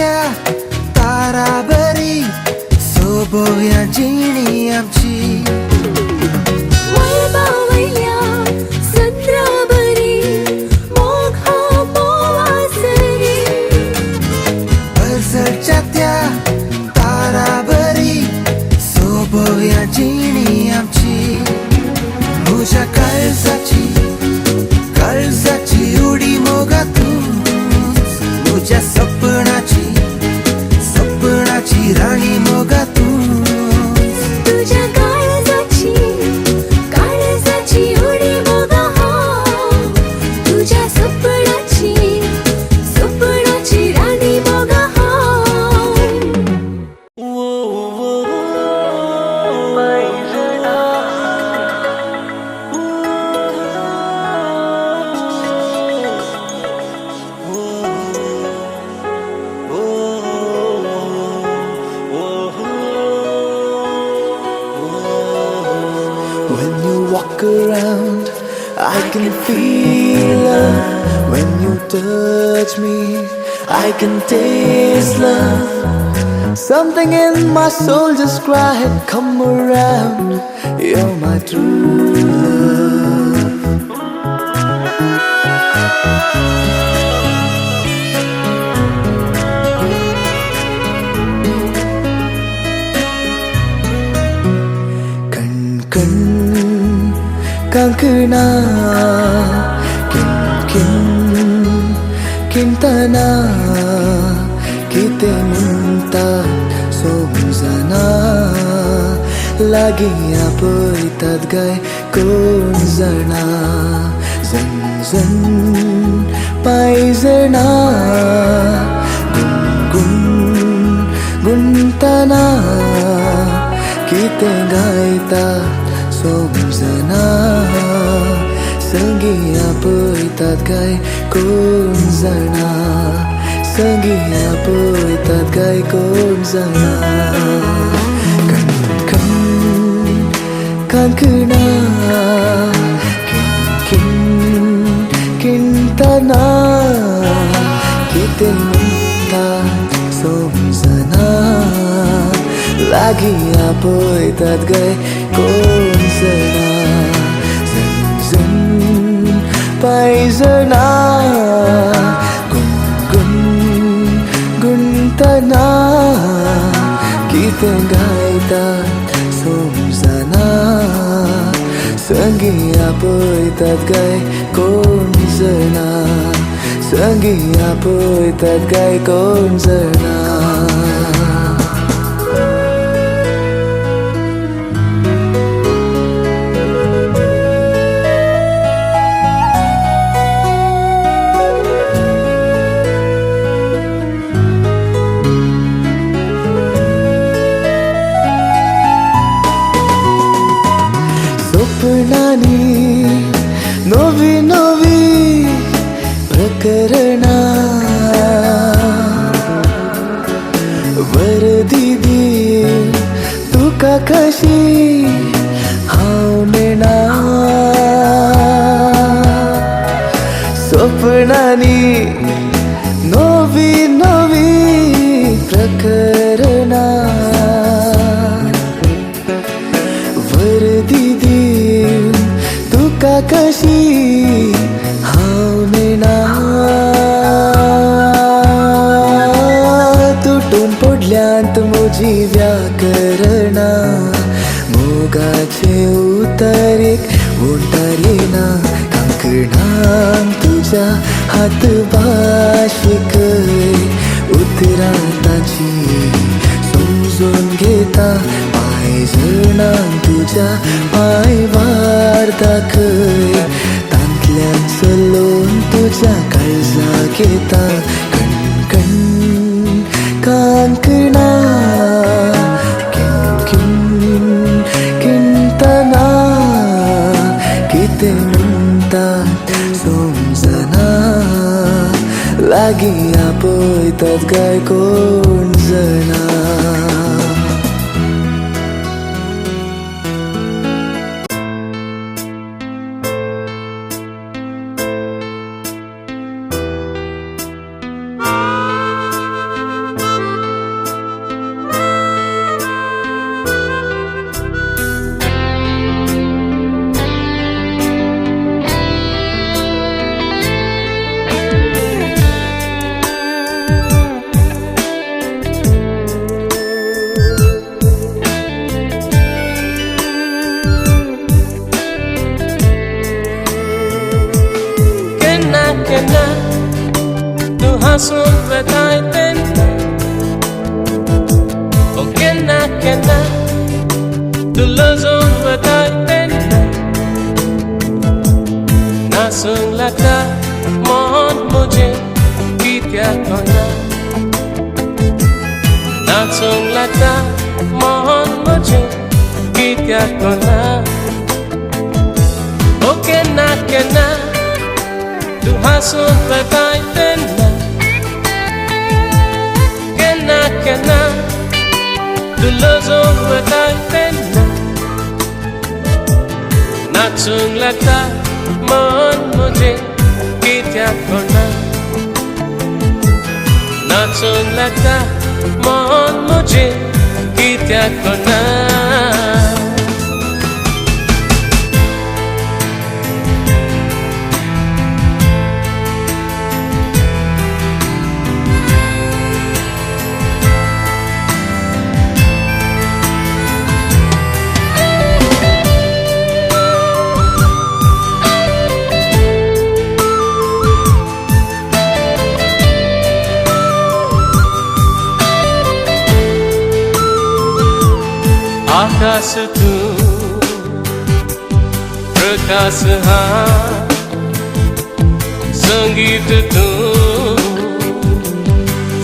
S16: त्या ताराबरी सोबोया जिणी आमची
S11: वैभवल्या संद्राबरी मोग हो मोवासरी
S16: बरसडच्या त्या ताराबरी सोबोया जिणी आमची तुझ्या काळजाची उडी मोगा तू तुझ्या सपनाची राणी मोगा तू
S11: तुझ्या काळजाची उडी मोगा हो तुझ्या सपनाची राणी मोगा हो
S16: When you walk around, I can feel love. When you touch me, I can taste love. Something in my soul just cried, come around. You're my true love. Kankana Kintana Kite munta Somzana Lagi apoitad gai Konzana Zan Paizana Guntana Kite gaita Somzana संगी आपोयतात काय कोण जाणा संगी आपोयतात काय कोण जाणा कांकणा किंतना किते म्हणतात समजना लागी आपोयतात काय कोण जाणा पायजना गुंतना किते गायतात समजना संगी आपोयतात काय कोण जाणा संगी आपोयतात काय कोण जाणा नवी प्रकरणा वर्दी दी तुका कशी हांव नेणा स्वप्नांनी नवी प्रकरणा वर्दी दी तुका कशी हांव नेणा तुटून पडल्यांत म्हजी व्याकरणा मोगाचे उतरेक वोंटार येना कांकणांक तुज्या हात भाशीक उतरां ताची समजून घेता पायजणांक तुज्या पांयवार दाखय तांतल्यान चलोवन तुज्या काळजाक येता कण कांकणा किंतना कितें म्हणटात समजना लागीं आपयतात काय कोण जाणा
S17: बताते ओ कहना तू लफ्ज़ों बताते ना सुन लगता मन मुझे कि क्या करना ना सुन लगता मन मुझे कि क्या करना ओ कहना तू हंसूं बताते कहना तू लफ्ज़ों बताते ना सुन लगता मन मुझे कि क्या करना ना सुन लगता मन मुझे कि क्या करना आकाश तू प्रकाश हाँ संगीत तू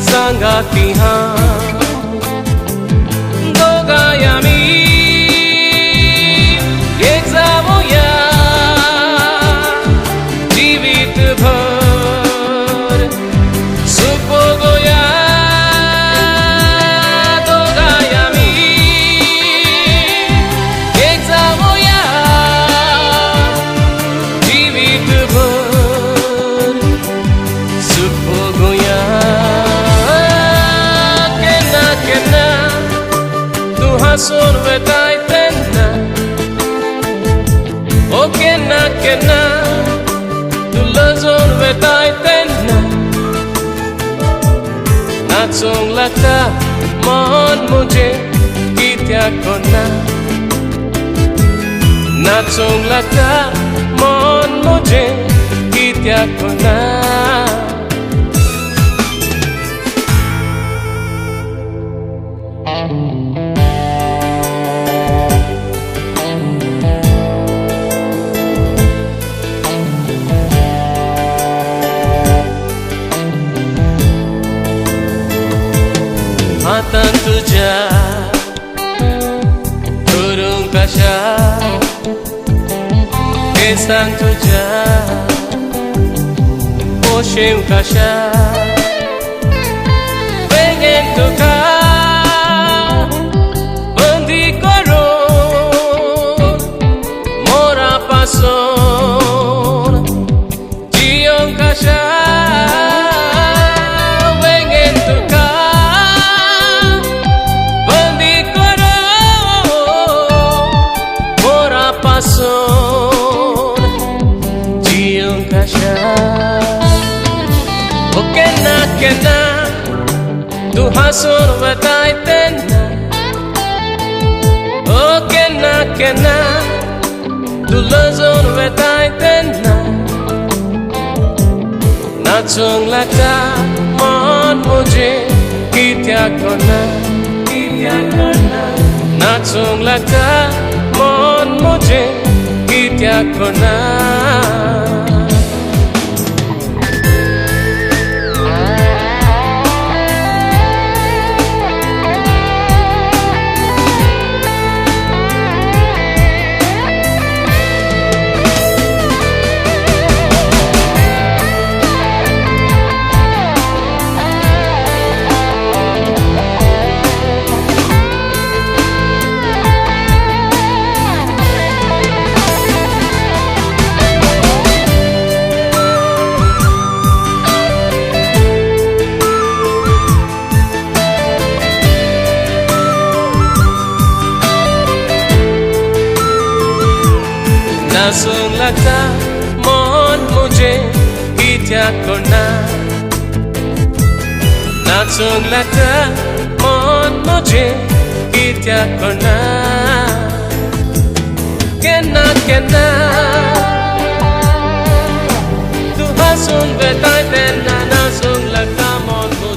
S17: संगाती हाँ दोघा मी एक जाऊया जीवित भर सुख भोगूया hंसूं बताते ओ कहना तू लफ्ज़ों बताते ना सुन लगता मन मुझे कि क्या करना ना सुन लगता मन मुझे कि क्या करना हातान तुझ्या धरून कशा केसांक तुझ्या पोशेव कशा वेगेन तुका बंदी करून मोरा पासून जियोंक कशा कहना तू हंसूं बताते ओ कहना तू लफ्ज़ों बताते ना सुन लगता मन मुझे कि क्या करना ना सुन लगता मन मुझे कि क्या करना ना सुन लगता मन मुझे कि क्या करना ना सुन लगता मन मुझे कि क्या करना कहना तू हंसूं बताते ना सुन लगता मन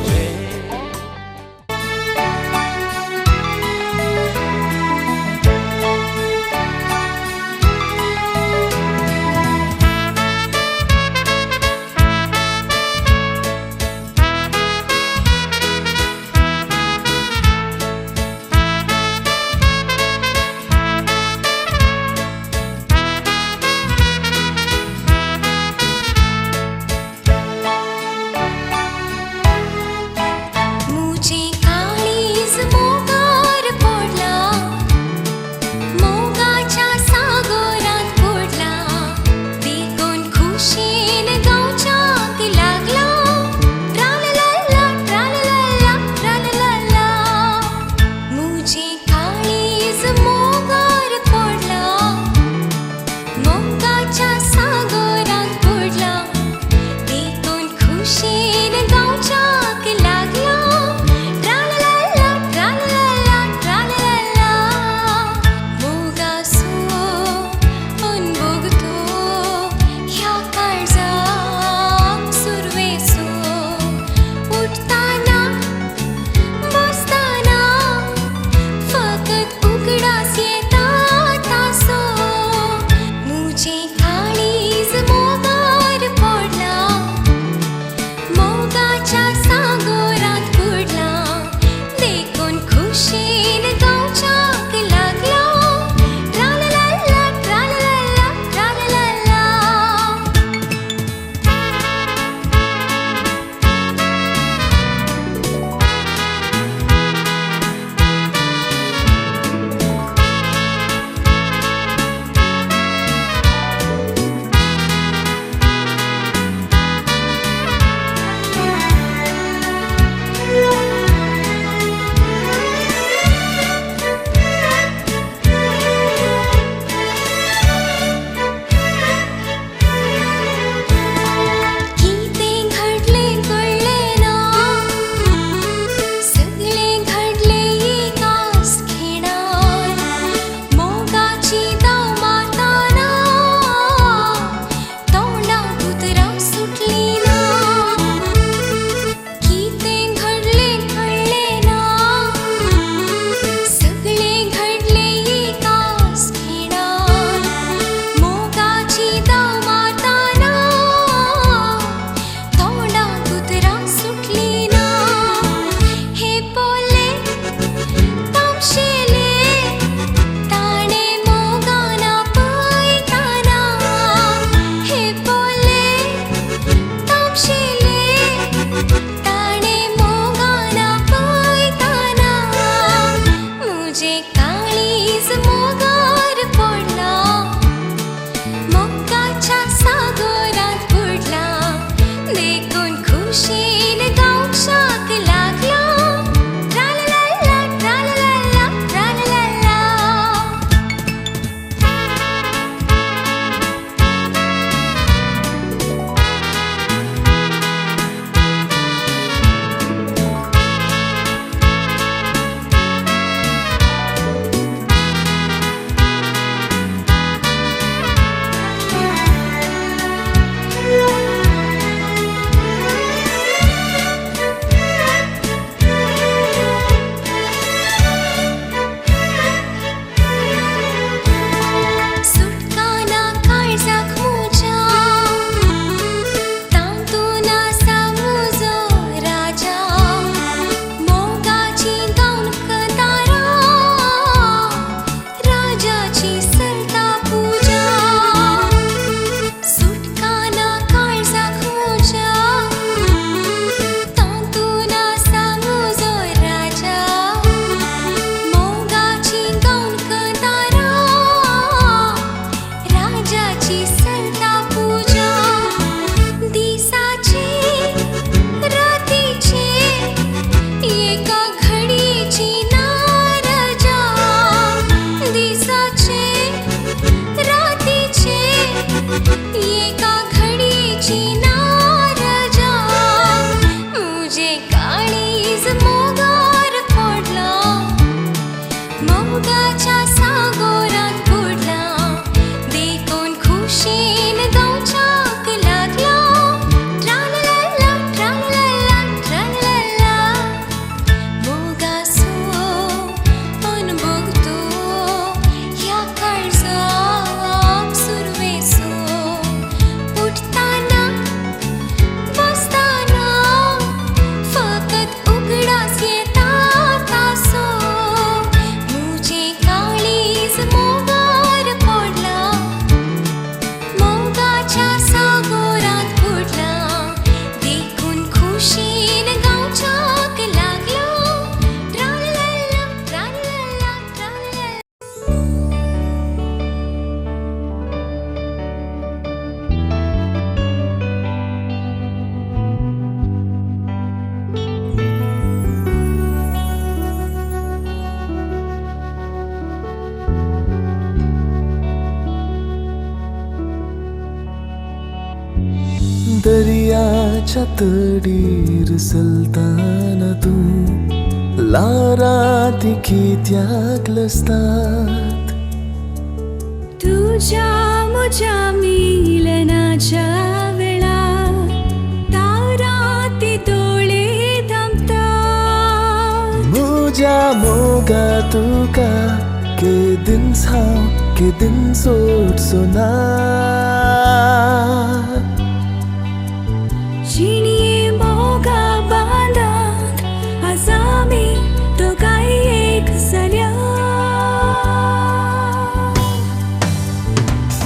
S16: मनाच्या तडीर सलताना तू लाराती कित्याक लसतात
S11: तुझ्या मुझ्या मिलनाच्या वेळा ताराती डोळे धांपतात
S16: मुझ्या मोगा तुका केदीन हांव केदीन सोडचोना
S11: जिणये मोगा बांदात आज आमी दोगांय एक जाल्या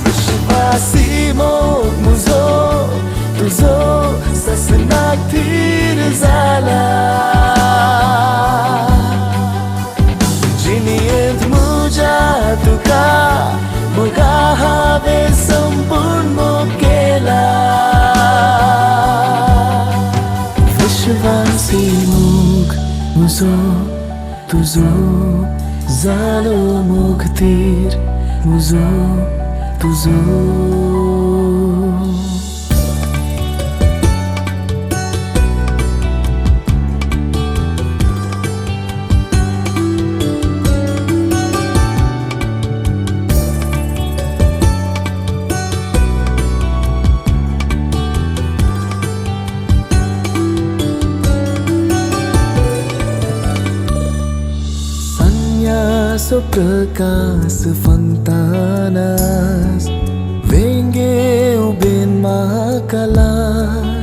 S16: विश्वासी मोग मुजो तुजो ससनाक थीर जाला जिणयेंत मुझ्या तुका मोगा हांवें संपूर्ण मोग केला विश्वासी मोग मुजो तुजो जालो मोग थीर मुजो तुजो so प्रकाश fantanas Venge ubin makalas